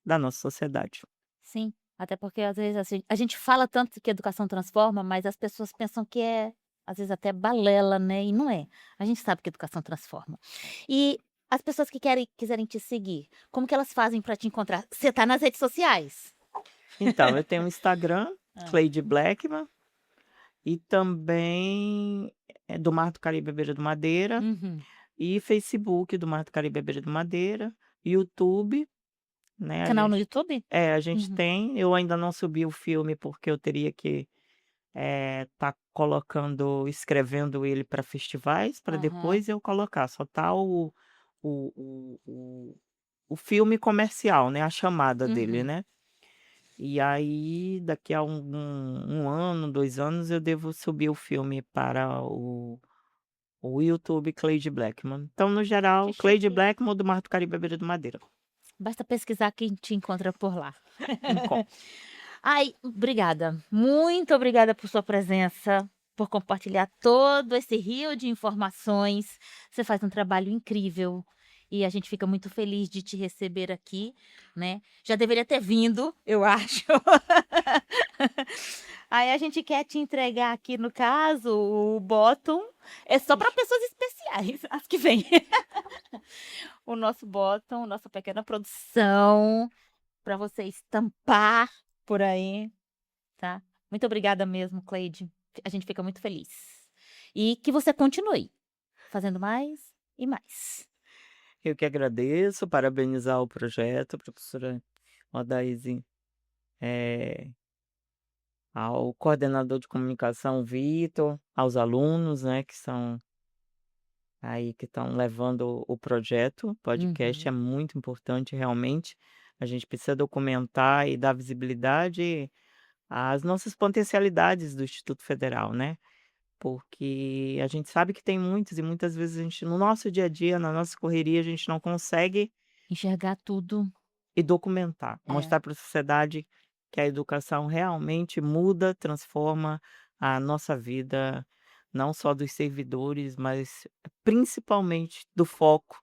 [SPEAKER 2] da nossa sociedade.
[SPEAKER 1] Sim, até porque às vezes, assim, a gente fala tanto que a educação transforma, mas as pessoas pensam que é, às vezes, até balela, né, e não é. A gente sabe que a educação transforma. E as pessoas que quiserem te seguir, como que elas fazem para te encontrar? Você tá nas redes sociais?
[SPEAKER 2] Então, eu tenho o Instagram,
[SPEAKER 1] Hã.
[SPEAKER 2] Cleide Blackman, e também do Mar do Caribe à Beira do Madeira,
[SPEAKER 1] Uhum.
[SPEAKER 2] e Facebook do Mar do Caribe à Beira do Madeira, YouTube, né,
[SPEAKER 1] Canal no YouTube?
[SPEAKER 2] a gente
[SPEAKER 1] Uhum.
[SPEAKER 2] tem. Eu ainda não subi o filme, porque eu teria que tá colocando, escrevendo ele para festivais, para
[SPEAKER 1] Aham.
[SPEAKER 2] depois eu colocar, só tá o o o o filme comercial, né, a chamada dele,
[SPEAKER 1] Uhum.
[SPEAKER 2] né. E aí daqui a um ano, 2 anos, eu devo subir o filme para o YouTube Cleide Blackman. Então, no
[SPEAKER 1] Que
[SPEAKER 2] geral, Cleide
[SPEAKER 1] chique.
[SPEAKER 2] Blackman do Mar do Caribe à Beira do Madeira.
[SPEAKER 1] Basta pesquisar que te encontra por lá.
[SPEAKER 2] Encontro.
[SPEAKER 1] Ai, obrigada. Muito obrigada por sua presença, por compartilhar todo esse rio de informações. Você faz um trabalho incrível e a gente fica muito feliz de te receber aqui, né. Já deveria ter vindo, eu acho. Aí a gente quer te entregar aqui, no caso, o bottom, é só para pessoas especiais, as que vêm. O nosso bottom, nossa pequena produção, para você estampar por aí. Tá. Muito obrigada mesmo, Cleide. A gente fica muito feliz. E que você continue fazendo mais e mais.
[SPEAKER 2] Eu que agradeço, parabenizar o projeto, a professora Odaíse, eh, ao coordenador de comunicação Vitor, aos alunos, né, que são aí que estão levando o projeto. O podcast é
[SPEAKER 1] Uhum.
[SPEAKER 2] muito importante, realmente. A gente precisa documentar e dar visibilidade as nossas potencialidades do Instituto Federal, né. Porque a gente sabe que tem muitos e muitas vezes a gente no nosso dia a dia, na nossa correria, a gente não consegue
[SPEAKER 1] Enxergar tudo.
[SPEAKER 2] e documentar,
[SPEAKER 1] É.
[SPEAKER 2] mostrar para a sociedade que a educação realmente muda, transforma a nossa vida, não só dos servidores, mas principalmente do foco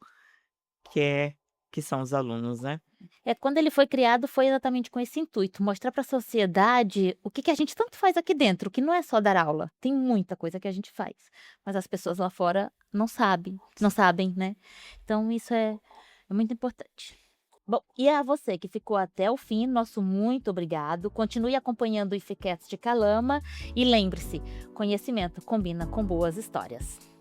[SPEAKER 2] que que são os alunos, né.
[SPEAKER 1] É, quando ele foi criado foi exatamente com esse intuito, mostrar para a sociedade o que que a gente tanto faz aqui dentro, que não é só dar aula, tem muita coisa que a gente faz, mas as pessoas lá fora não sabem, né. Então isso é muito importante. Bom, e a você que ficou até o fim, nosso muito obrigado, continue acompanhando o IFCast de Calama e lembre-se, conhecimento combina com boas histórias.